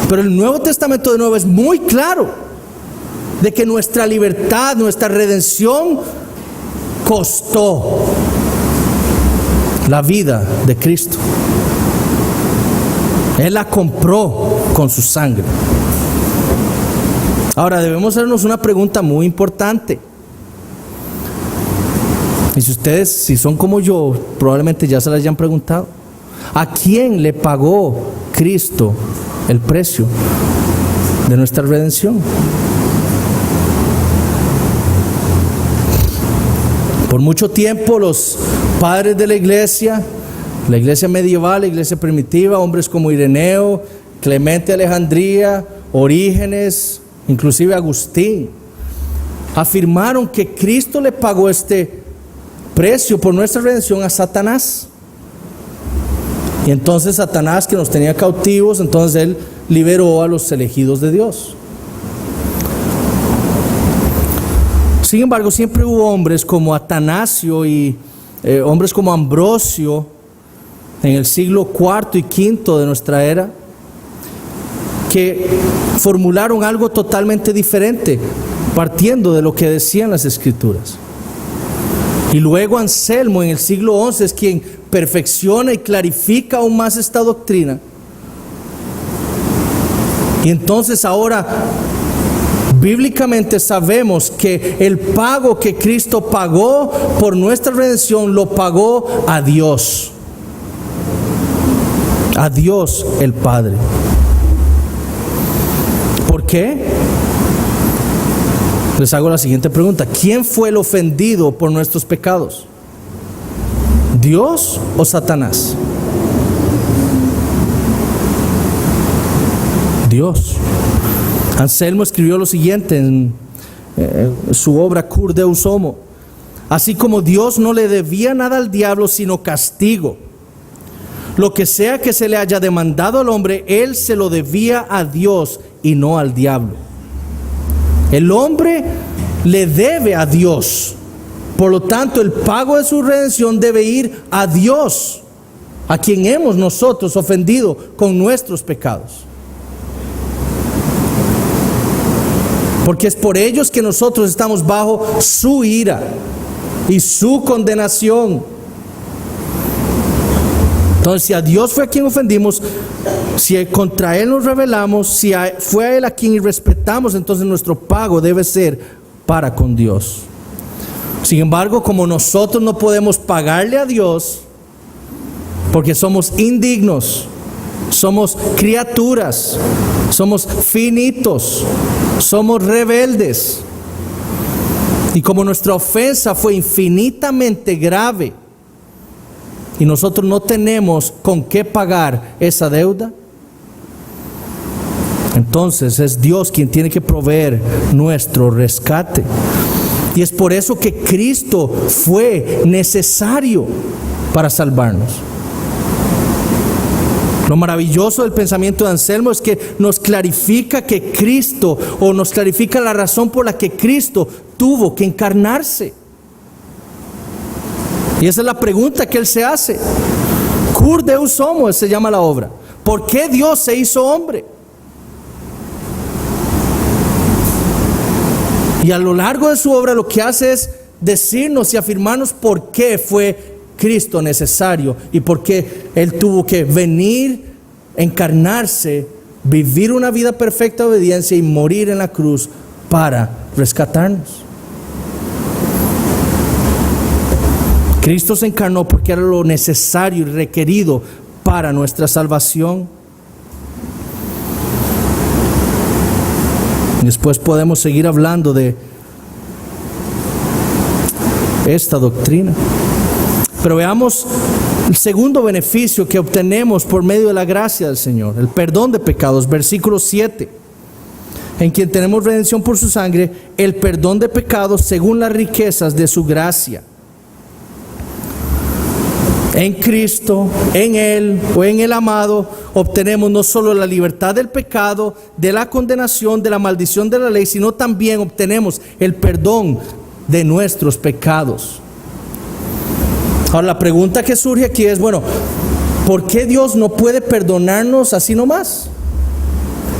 Pero el Nuevo Testamento de nuevo es muy claro de que nuestra libertad, nuestra redención costó la vida de Cristo. Él la compró con su sangre. Ahora debemos hacernos una pregunta muy importante. Y si ustedes, si son como yo, probablemente ya se la hayan preguntado. ¿A quién le pagó Cristo el precio de nuestra redención? Por mucho tiempo los padres de la iglesia medieval, la iglesia primitiva, hombres como Ireneo, Clemente de Alejandría, Orígenes, inclusive Agustín, afirmaron que Cristo le pagó este precio por nuestra redención a Satanás. Y entonces Satanás, que nos tenía cautivos, entonces él liberó a los elegidos de Dios. Sin embargo, siempre hubo hombres como Atanasio y hombres como Ambrosio en el siglo IV y V de nuestra era, que formularon algo totalmente diferente, partiendo de lo que decían las Escrituras. Y luego Anselmo en el siglo XI es quien perfecciona y clarifica aún más esta doctrina. Y entonces ahora, bíblicamente sabemos que el pago que Cristo pagó por nuestra redención lo pagó a Dios el Padre. ¿Por qué? Les hago la siguiente pregunta: ¿quién fue el ofendido por nuestros pecados? ¿Dios o Satanás? Dios. Anselmo escribió lo siguiente en su obra Cur Deus Homo: así como Dios no le debía nada al diablo sino castigo, lo que sea que se le haya demandado al hombre, él se lo debía a Dios y no al diablo. El hombre le debe a Dios, por lo tanto el pago de su redención debe ir a Dios, a quien hemos nosotros ofendido con nuestros pecados. Porque es por ellos que nosotros estamos bajo su ira y su condenación. Entonces, si a Dios fue a quien ofendimos, si contra Él nos rebelamos, si fue a Él a quien irrespetamos, entonces nuestro pago debe ser para con Dios. Sin embargo, como nosotros no podemos pagarle a Dios, porque somos indignos, somos criaturas, somos finitos, somos rebeldes, y como nuestra ofensa fue infinitamente grave y nosotros no tenemos con qué pagar esa deuda, entonces es Dios quien tiene que proveer nuestro rescate. Y es por eso que Cristo fue necesario para salvarnos. Lo maravilloso del pensamiento de Anselmo es que nos clarifica que Cristo, o nos clarifica la razón por la que Cristo tuvo que encarnarse. Y esa es la pregunta que él se hace. Cur Deus Homo se llama la obra. ¿Por qué Dios se hizo hombre? Y a lo largo de su obra lo que hace es decirnos y afirmarnos por qué fue Cristo necesario y por qué Él tuvo que venir, encarnarse, vivir una vida perfecta de obediencia y morir en la cruz para rescatarnos. Cristo se encarnó porque era lo necesario y requerido para nuestra salvación. Después podemos seguir hablando de esta doctrina. Pero veamos el segundo beneficio que obtenemos por medio de la gracia del Señor: el perdón de pecados. Versículo 7. En quien tenemos redención por su sangre, el perdón de pecados según las riquezas de su gracia. En Cristo, en Él o en el amado, obtenemos no solo la libertad del pecado, de la condenación, de la maldición de la ley, sino también obtenemos el perdón de nuestros pecados. Ahora la pregunta que surge aquí es, bueno, ¿por qué Dios no puede perdonarnos así nomás?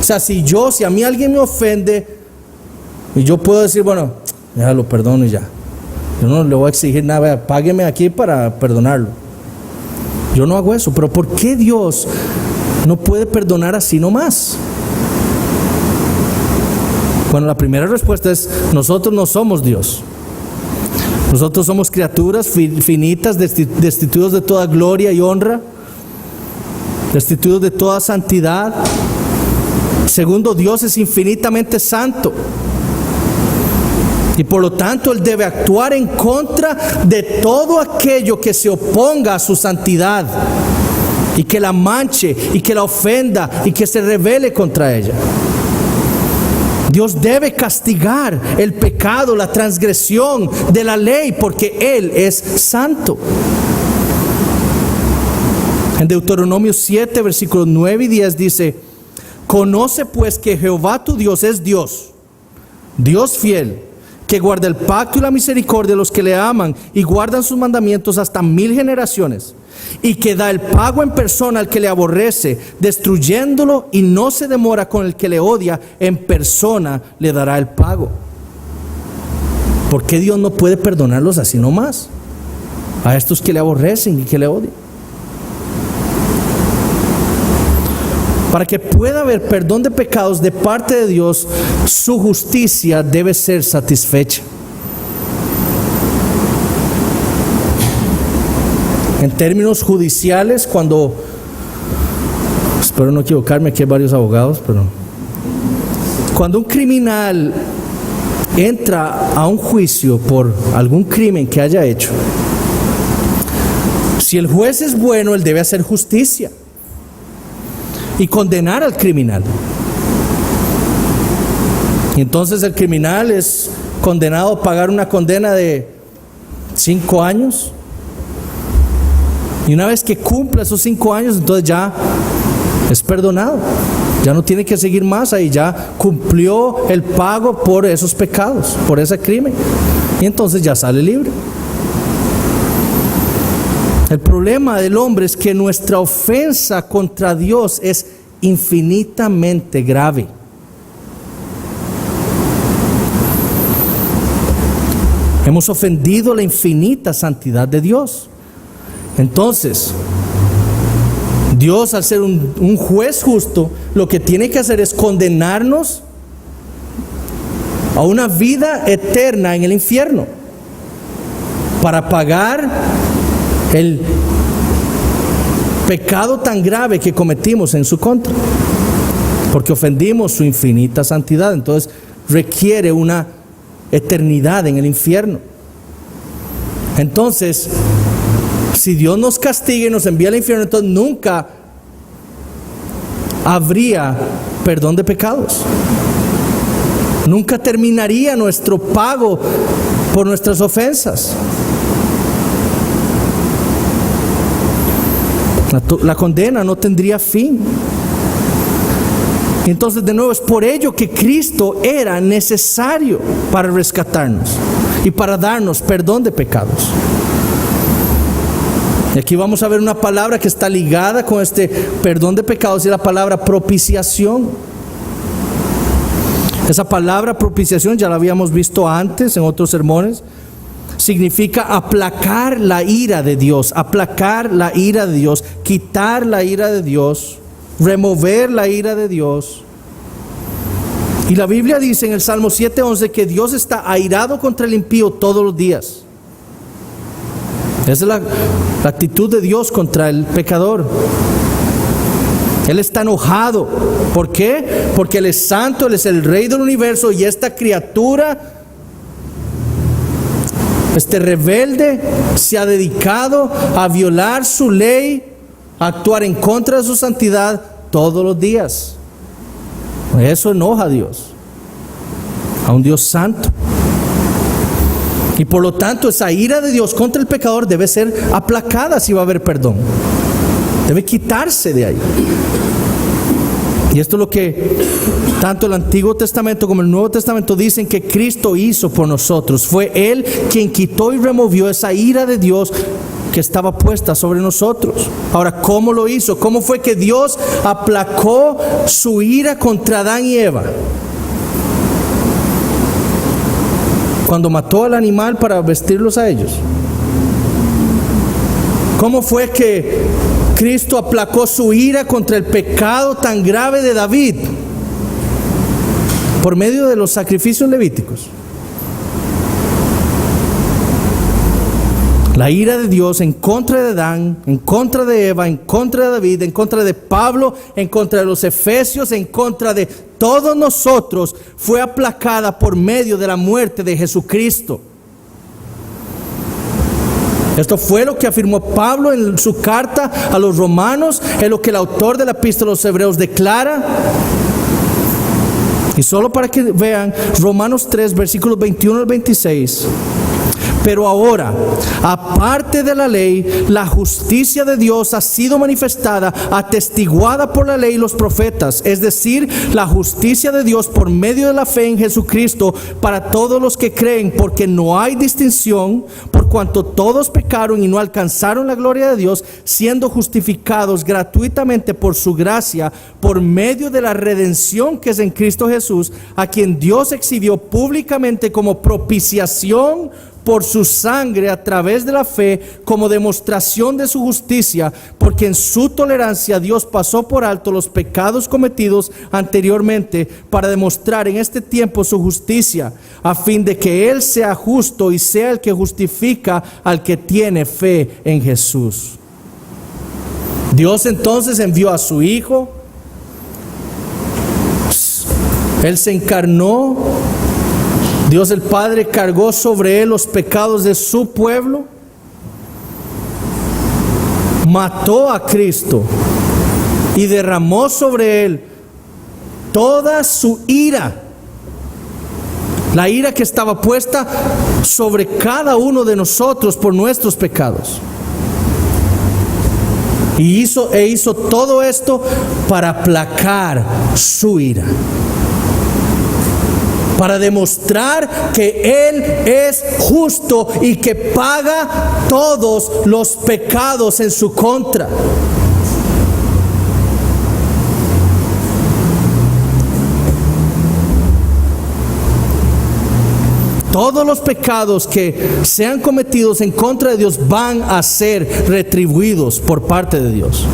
O sea, si a mí alguien me ofende, y yo puedo decir, bueno, ya lo perdono y ya. Yo no le voy a exigir nada, págueme aquí para perdonarlo. Yo no hago eso, pero ¿por qué Dios no puede perdonar así nomás? Bueno, la primera respuesta es: nosotros no somos Dios. Nosotros somos criaturas finitas, destituidos de toda gloria y honra, destituidos de toda santidad. Segundo, Dios es infinitamente santo. Y por lo tanto Él debe actuar en contra de todo aquello que se oponga a su santidad y que la manche y que la ofenda y que se rebele contra ella. Dios debe castigar el pecado, la transgresión de la ley, porque Él es santo. En Deuteronomio 7, versículos 9 y 10 dice: conoce pues que Jehová tu Dios es Dios, Dios fiel, que guarda el pacto y la misericordia de los que le aman y guardan sus mandamientos hasta 1000 generaciones, y que da el pago en persona al que le aborrece, destruyéndolo, y no se demora con el que le odia, en persona le dará el pago. ¿Por qué Dios no puede perdonarlos así nomás? A estos que le aborrecen y que le odian. Para que pueda haber perdón de pecados de parte de Dios, su justicia debe ser satisfecha. En términos judiciales, cuando, espero no equivocarme, aquí hay varios abogados, pero cuando un criminal entra a un juicio por algún crimen que haya hecho, si el juez es bueno, él debe hacer justicia y condenar al criminal. Y entonces el criminal es condenado a pagar una condena de 5 años. Y una vez que cumpla esos 5 años, entonces ya es perdonado. Ya no tiene que seguir más ahí, ya cumplió el pago por esos pecados, por ese crimen. Y entonces ya sale libre. El problema del hombre es que nuestra ofensa contra Dios es infinitamente grave. Hemos ofendido la infinita santidad de Dios. Entonces, Dios, al ser un juez justo, lo que tiene que hacer es condenarnos a una vida eterna en el infierno para pagar el pecado tan grave que cometimos en su contra, porque ofendimos su infinita santidad. Entonces requiere una eternidad en el infierno. Entonces, si Dios nos castiga y nos envía al infierno, entonces nunca habría perdón de pecados. Nunca terminaría nuestro pago por nuestras ofensas. La condena no tendría fin. Entonces, de nuevo, es por ello que Cristo era necesario para rescatarnos y para darnos perdón de pecados. Y aquí vamos a ver una palabra que está ligada con este perdón de pecados, y la palabra propiciación. Esa palabra propiciación ya la habíamos visto antes en otros sermones. Significa aplacar la ira de Dios, aplacar la ira de Dios, quitar la ira de Dios, remover la ira de Dios. Y la Biblia dice en el Salmo 7:11 que Dios está airado contra el impío todos los días. Esa es la actitud de Dios contra el pecador. Él está enojado. ¿Por qué? Porque Él es santo, Él es el Rey del universo, y esta criatura, este rebelde, se ha dedicado a violar su ley, a actuar en contra de su santidad todos los días. Eso enoja a Dios, a un Dios santo. Y por lo tanto, esa ira de Dios contra el pecador debe ser aplacada si va a haber perdón. Debe quitarse de ahí. Y esto es lo que tanto el Antiguo Testamento como el Nuevo Testamento dicen que Cristo hizo por nosotros. Fue Él quien quitó y removió esa ira de Dios que estaba puesta sobre nosotros. Ahora, ¿cómo lo hizo? ¿Cómo fue que Dios aplacó su ira contra Adán y Eva? Cuando mató al animal para vestirlos a ellos. ¿Cómo fue que Cristo aplacó su ira contra el pecado tan grave de David? Por medio de los sacrificios levíticos. La ira de Dios en contra de Adán, en contra de Eva, en contra de David, en contra de Pablo, en contra de los efesios, en contra de todos nosotros, fue aplacada por medio de la muerte de Jesucristo. Esto fue lo que afirmó Pablo en su carta a los romanos, es lo que el autor de la epístola a los hebreos declara. Y solo para que vean, Romanos 3, versículos 21 al 26. Pero ahora, aparte de la ley, la justicia de Dios ha sido manifestada, atestiguada por la ley y los profetas, es decir, la justicia de Dios por medio de la fe en Jesucristo para todos los que creen, porque no hay distinción, por cuanto todos pecaron y no alcanzaron la gloria de Dios, siendo justificados gratuitamente por su gracia, por medio de la redención que es en Cristo Jesús, a quien Dios exhibió públicamente como propiciación por su sangre a través de la fe, como demostración de su justicia, porque en su tolerancia Dios pasó por alto los pecados cometidos anteriormente, para demostrar en este tiempo su justicia, a fin de que Él sea justo y sea el que justifica al que tiene fe en Jesús. Dios entonces envió a su Hijo. Él se encarnó. Dios el Padre cargó sobre Él los pecados de su pueblo. Mató a Cristo y derramó sobre Él toda su ira. La ira que estaba puesta sobre cada uno de nosotros por nuestros pecados. Y hizo todo esto para aplacar su ira, para demostrar que Él es justo y que paga todos los pecados en su contra. Todos los pecados que sean cometidos en contra de Dios van a ser retribuidos por parte de Dios.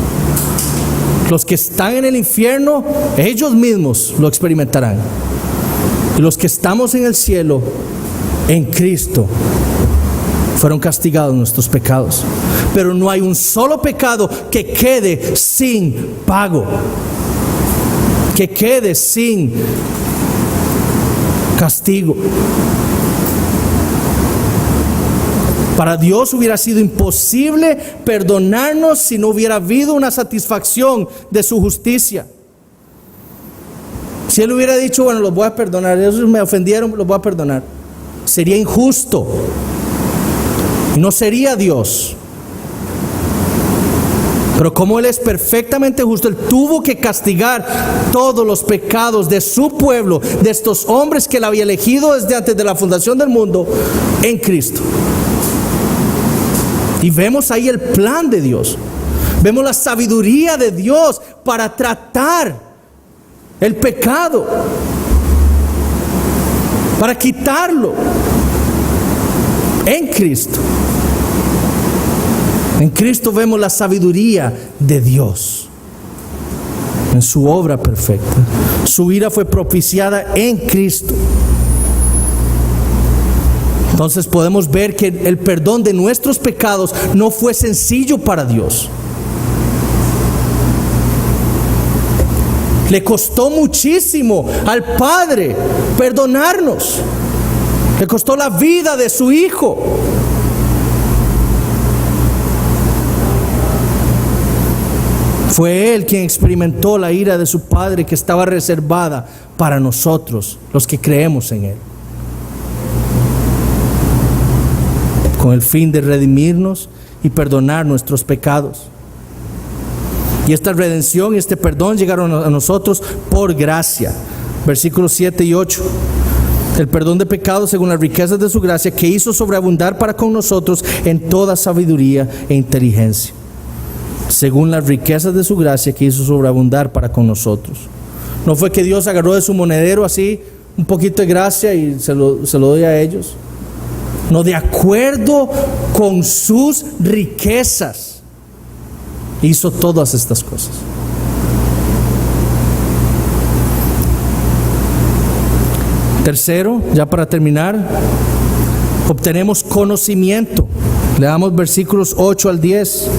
Los que están en el infierno, ellos mismos lo experimentarán. Y los que estamos en el cielo, en Cristo, fueron castigados nuestros pecados. Pero no hay un solo pecado que quede sin pago, que quede sin castigo. Para Dios hubiera sido imposible perdonarnos si no hubiera habido una satisfacción de su justicia. Si Él hubiera dicho, bueno, los voy a perdonar, ellos me ofendieron, los voy a perdonar, sería injusto y no sería Dios. Pero como Él es perfectamente justo, Él tuvo que castigar todos los pecados de su pueblo, de estos hombres que Él había elegido desde antes de la fundación del mundo, en Cristo. Y vemos ahí el plan de Dios. Vemos la sabiduría de Dios para tratar el pecado, para quitarlo en Cristo. En Cristo vemos la sabiduría de Dios en su obra perfecta. Su ira fue propiciada en Cristo. Entonces podemos ver que el perdón de nuestros pecados no fue sencillo para Dios. Le costó muchísimo al Padre perdonarnos. Le costó la vida de su Hijo. Fue Él quien experimentó la ira de su Padre, que estaba reservada para nosotros, los que creemos en Él, con el fin de redimirnos y perdonar nuestros pecados. Y esta redención y este perdón llegaron a nosotros por gracia. Versículos 7 y 8. El perdón de pecados según las riquezas de su gracia, que hizo sobreabundar para con nosotros en toda sabiduría e inteligencia. Según las riquezas de su gracia, que hizo sobreabundar para con nosotros. No fue que Dios agarró de su monedero así un poquito de gracia y se lo doy a ellos. No, de acuerdo con sus riquezas hizo todas estas cosas. Tercero, ya para terminar, obtenemos conocimiento. Leamos versículos 8 al 10.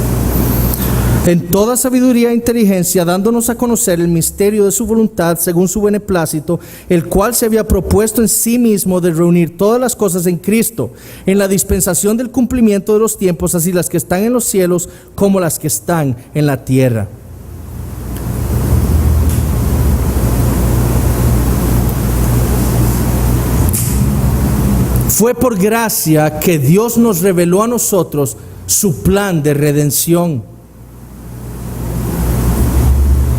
En toda sabiduría e inteligencia, dándonos a conocer el misterio de su voluntad según su beneplácito, el cual se había propuesto en sí mismo de reunir todas las cosas en Cristo, en la dispensación del cumplimiento de los tiempos, así las que están en los cielos como las que están en la tierra. Fue por gracia que Dios nos reveló a nosotros su plan de redención.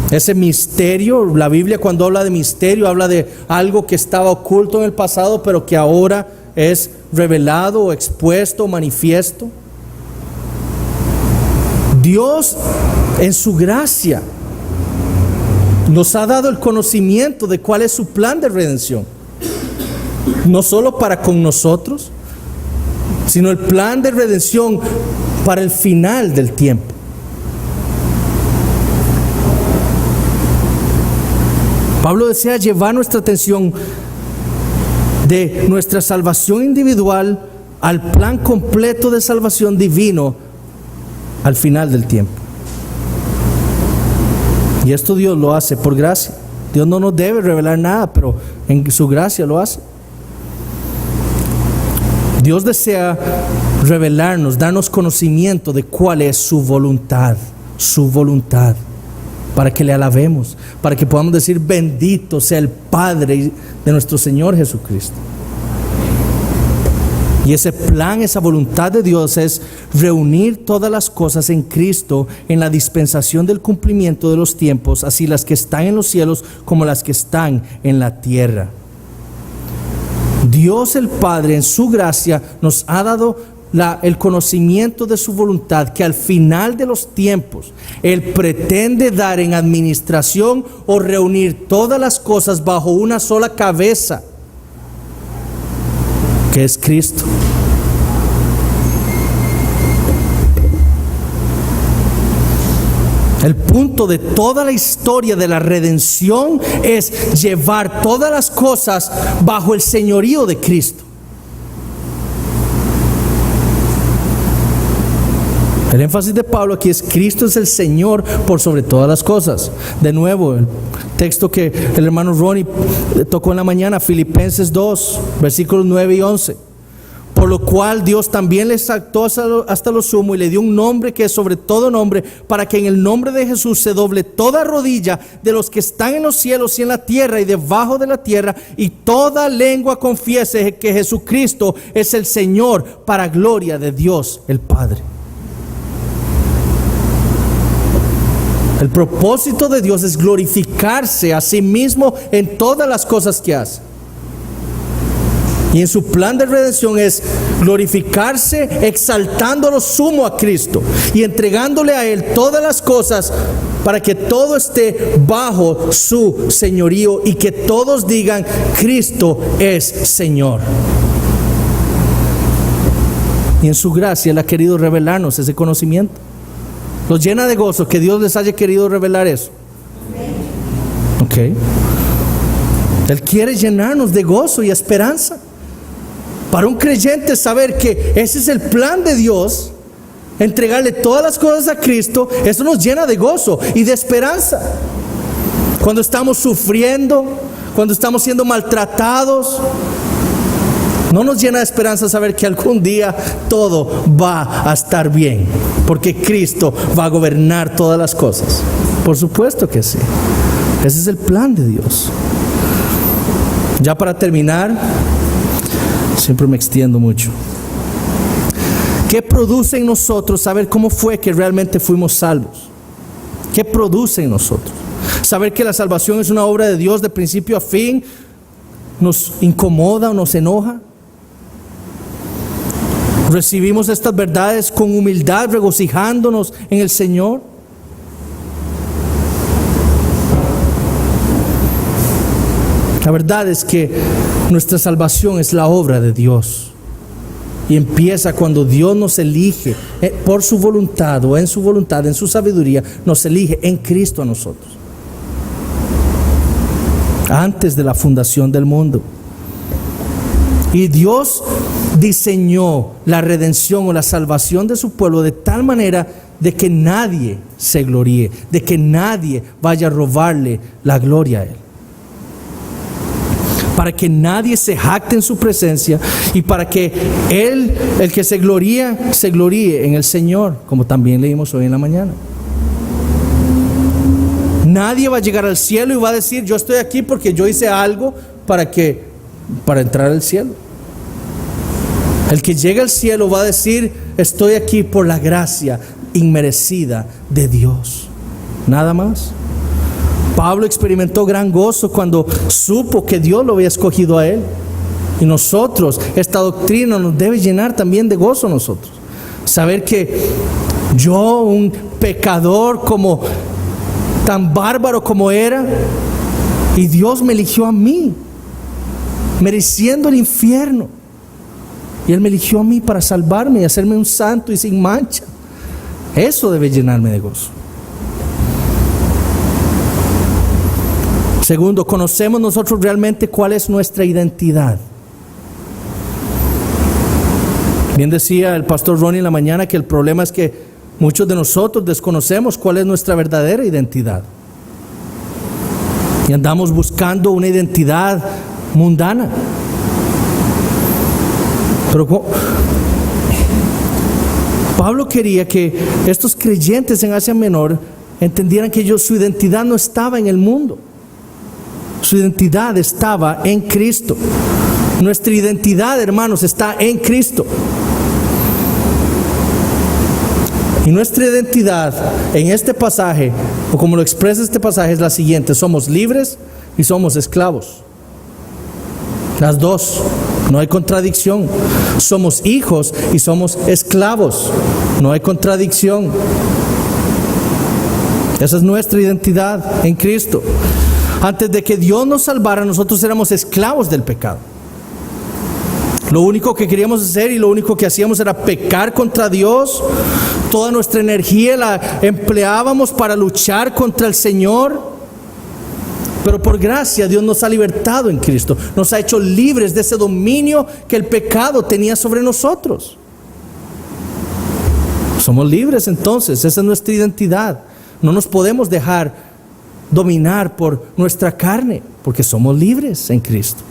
Ese misterio, la Biblia cuando habla de misterio, habla de algo que estaba oculto en el pasado, pero que ahora es revelado, expuesto, manifiesto. Dios, en su gracia, nos ha dado el conocimiento de cuál es su plan de redención. No solo para con nosotros, sino el plan de redención para el final del tiempo. Pablo desea llevar nuestra atención de nuestra salvación individual al plan completo de salvación divino al final del tiempo. Y esto Dios lo hace por gracia. Dios no nos debe revelar nada, pero en su gracia lo hace. Dios desea revelarnos, darnos conocimiento de cuál es su voluntad, para que le alabemos, para que podamos decir bendito sea el Padre de nuestro Señor Jesucristo. Y ese plan, esa voluntad de Dios es reunir todas las cosas en Cristo en la dispensación del cumplimiento de los tiempos, así las que están en los cielos como las que están en la tierra. Dios el Padre en su gracia nos ha dado el conocimiento de su voluntad, que al final de los tiempos Él pretende dar en administración o reunir todas las cosas bajo una sola cabeza, que es Cristo. El punto de toda la historia de la redención es llevar todas las cosas bajo el señorío de Cristo. El énfasis de Pablo aquí es: Cristo es el Señor por sobre todas las cosas. De nuevo, el texto que el hermano Ronnie tocó en la mañana, Filipenses 2, versículos 9 y 11. Por lo cual Dios también le exaltó hasta lo sumo y le dio un nombre que es sobre todo nombre, para que en el nombre de Jesús se doble toda rodilla de los que están en los cielos y en la tierra y debajo de la tierra, y toda lengua confiese que Jesucristo es el Señor, para gloria de Dios el Padre. El propósito de Dios es glorificarse a sí mismo en todas las cosas que hace. Y en su plan de redención es glorificarse exaltando lo sumo a Cristo y entregándole a Él todas las cosas, para que todo esté bajo su señorío y que todos digan: Cristo es Señor. Y en su gracia Él ha querido revelarnos ese conocimiento. Nos llena de gozo que Dios les haya querido revelar eso. Ok. Él quiere llenarnos de gozo y esperanza. Para un creyente saber que ese es el plan de Dios, entregarle todas las cosas a Cristo, eso nos llena de gozo y de esperanza. Cuando estamos sufriendo, cuando estamos siendo maltratados, no nos llena de esperanza saber que algún día todo va a estar bien, porque Cristo va a gobernar todas las cosas. Por supuesto que sí. Ese es el plan de Dios. Ya para terminar, siempre me extiendo mucho. ¿Qué produce en nosotros saber cómo fue que realmente fuimos salvos? ¿Qué produce en nosotros? Saber que la salvación es una obra de Dios de principio a fin, ¿nos incomoda o nos enoja? ¿Recibimos estas verdades con humildad, regocijándonos en el Señor? La verdad es que nuestra salvación es la obra de Dios. Y empieza cuando Dios nos elige por su voluntad o en su voluntad, en su sabiduría, nos elige en Cristo a nosotros. Antes de la fundación del mundo. Y Dios diseñó la redención o la salvación de su pueblo de tal manera de que nadie se gloríe, de que nadie vaya a robarle la gloria a Él. Para que nadie se jacte en su presencia y para que Él, el que se gloríe en el Señor, como también leímos hoy en la mañana. Nadie va a llegar al cielo y va a decir: yo estoy aquí porque yo hice algo para entrar al cielo. El que llega al cielo va a decir: estoy aquí por la gracia inmerecida de Dios. Nada más. Pablo experimentó gran gozo cuando supo que Dios lo había escogido a él. Y nosotros, esta doctrina nos debe llenar también de gozo a nosotros. Saber que yo, un pecador como tan bárbaro como era, y Dios me eligió a mí, mereciendo el infierno. Y Él me eligió a mí para salvarme y hacerme un santo y sin mancha. Eso debe llenarme de gozo. Segundo, ¿conocemos nosotros realmente cuál es nuestra identidad? Bien decía el pastor Ronnie en la mañana que el problema es que muchos de nosotros desconocemos cuál es nuestra verdadera identidad. Y andamos buscando una identidad mundana. Pero Pablo quería que estos creyentes en Asia Menor entendieran que su identidad no estaba en el mundo. Su identidad estaba en Cristo. Nuestra identidad, hermanos, está en Cristo. Y nuestra identidad en este pasaje, o como lo expresa este pasaje, es la siguiente: somos libres y somos esclavos. Las dos, no hay contradicción. Somos hijos y somos esclavos, no hay contradicción. Esa es nuestra identidad en Cristo. Antes de que Dios nos salvara, nosotros éramos esclavos del pecado. Lo único que queríamos hacer y lo único que hacíamos era pecar contra Dios. Toda nuestra energía la empleábamos para luchar contra el Señor. Pero por gracia Dios nos ha libertado en Cristo. Nos ha hecho libres de ese dominio que el pecado tenía sobre nosotros. Somos libres entonces, esa es nuestra identidad. No nos podemos dejar dominar por nuestra carne, porque somos libres en Cristo.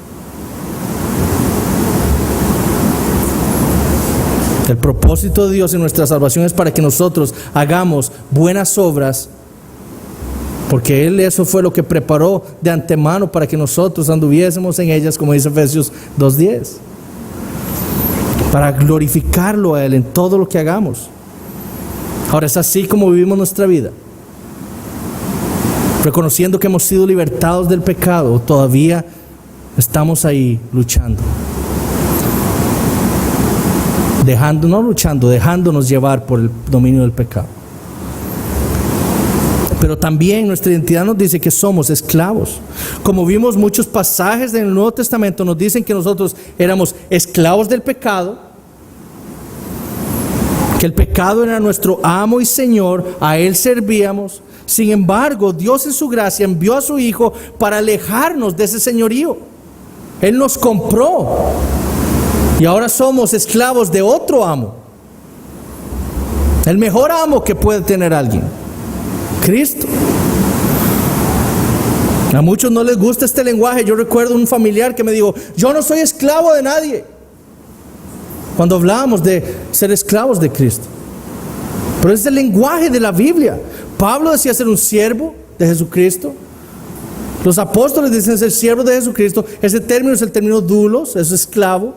El propósito de Dios en nuestra salvación es para que nosotros hagamos buenas obras, porque Él eso fue lo que preparó de antemano para que nosotros anduviésemos en ellas, como dice Efesios 2:10, para glorificarlo a Él en todo lo que hagamos. Ahora, es así como vivimos nuestra vida, reconociendo que hemos sido libertados del pecado. Todavía estamos ahí luchando, dejándonos llevar por el dominio del pecado. Pero también nuestra identidad nos dice que somos esclavos. Como vimos, muchos pasajes en el Nuevo Testamento nos dicen que nosotros éramos esclavos del pecado, que el pecado era nuestro amo y Señor, a Él servíamos. Sin embargo, Dios en su gracia envió a su Hijo para alejarnos de ese señorío. Él nos compró y ahora somos esclavos de otro amo, el mejor amo que puede tener alguien: Cristo. A muchos no les gusta este lenguaje. Yo recuerdo un familiar que me dijo: yo no soy esclavo de nadie, cuando hablábamos de ser esclavos de Cristo. Pero es el lenguaje de la Biblia. Pablo decía ser un siervo de Jesucristo. Los apóstoles dicen ser siervos de Jesucristo. Ese término es el término doulos, es esclavo.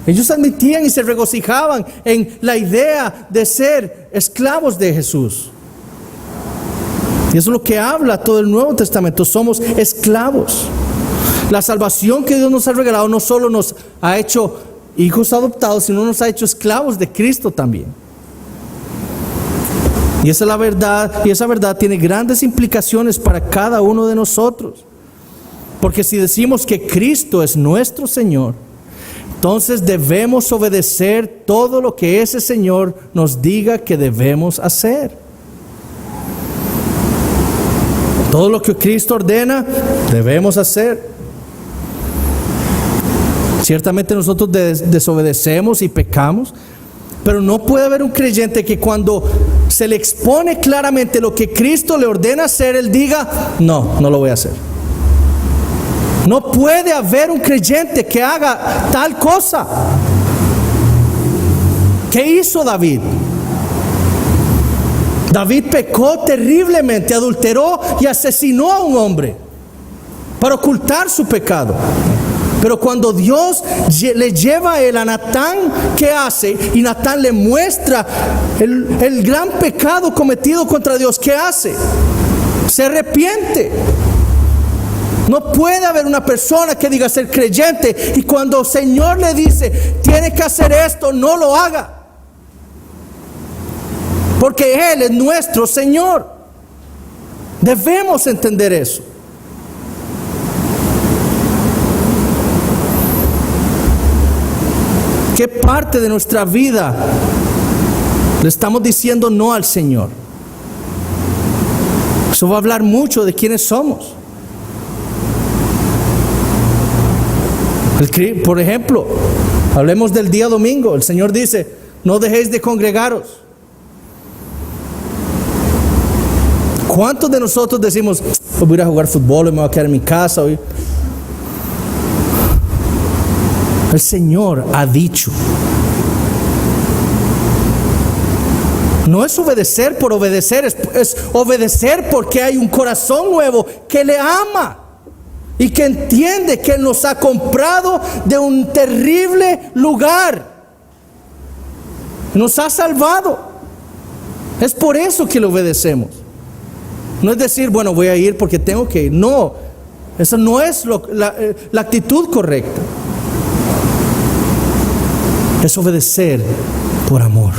Ellos admitían y se regocijaban en la idea de ser esclavos de Jesús. Y eso es lo que habla todo el Nuevo Testamento. Somos esclavos. La salvación que Dios nos ha regalado no solo nos ha hecho hijos adoptados, sino nos ha hecho esclavos de Cristo también. Y esa es la verdad, y esa verdad tiene grandes implicaciones para cada uno de nosotros. Porque si decimos que Cristo es nuestro Señor, entonces debemos obedecer todo lo que ese Señor nos diga que debemos hacer. Todo lo que Cristo ordena, debemos hacer. Ciertamente nosotros desobedecemos y pecamos, pero no puede haber un creyente que cuando se le expone claramente lo que Cristo le ordena hacer, él diga: no lo voy a hacer. No puede haber un creyente que haga tal cosa. ¿Qué hizo David? David pecó terriblemente, adulteró y asesinó a un hombre para ocultar su pecado. Pero cuando Dios le lleva a él a Natán, ¿qué hace? Y Natán le muestra el gran pecado cometido contra Dios. ¿Qué hace? Se arrepiente. No puede haber una persona que diga ser creyente y cuando el Señor le dice, tiene que hacer esto, no lo haga. Porque Él es nuestro Señor. Debemos entender eso. ¿Qué parte de nuestra vida le estamos diciendo no al Señor? Eso va a hablar mucho de quiénes somos. Por ejemplo, hablemos del día domingo. El Señor dice, no dejéis de congregaros. ¿Cuántos de nosotros decimos, voy a ir a jugar fútbol, me voy a quedar en mi casa hoy? El Señor ha dicho. No es obedecer por obedecer, es obedecer porque hay un corazón nuevo que le ama y que entiende que Él nos ha comprado de un terrible lugar. Nos ha salvado. Es por eso que le obedecemos. No es decir, bueno, voy a ir porque tengo que ir. No, esa no es la actitud correcta. Es obedecer por amor,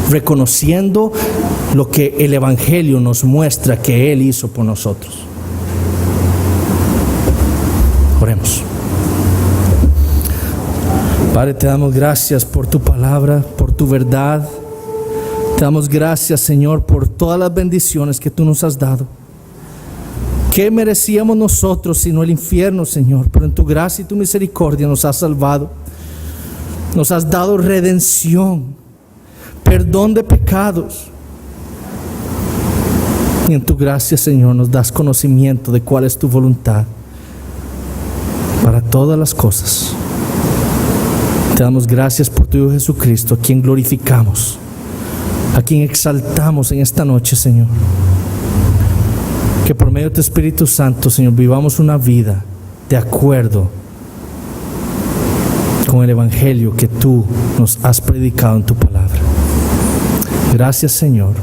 reconociendo lo que el Evangelio nos muestra que Él hizo por nosotros. Oremos. Padre, te damos gracias por tu palabra, por tu verdad. Te damos gracias, Señor, por todas las bendiciones que tú nos has dado. ¿Qué merecíamos nosotros sino el infierno, Señor? Pero en tu gracia y tu misericordia nos has salvado. Nos has dado redención, perdón de pecados. Y en tu gracia, Señor, nos das conocimiento de cuál es tu voluntad para todas las cosas. Te damos gracias por tu Hijo Jesucristo, a quien glorificamos, a quien exaltamos en esta noche, Señor. Que por medio de tu Espíritu Santo, Señor, vivamos una vida de acuerdo con el Evangelio que tú nos has predicado en tu palabra. Gracias, Señor.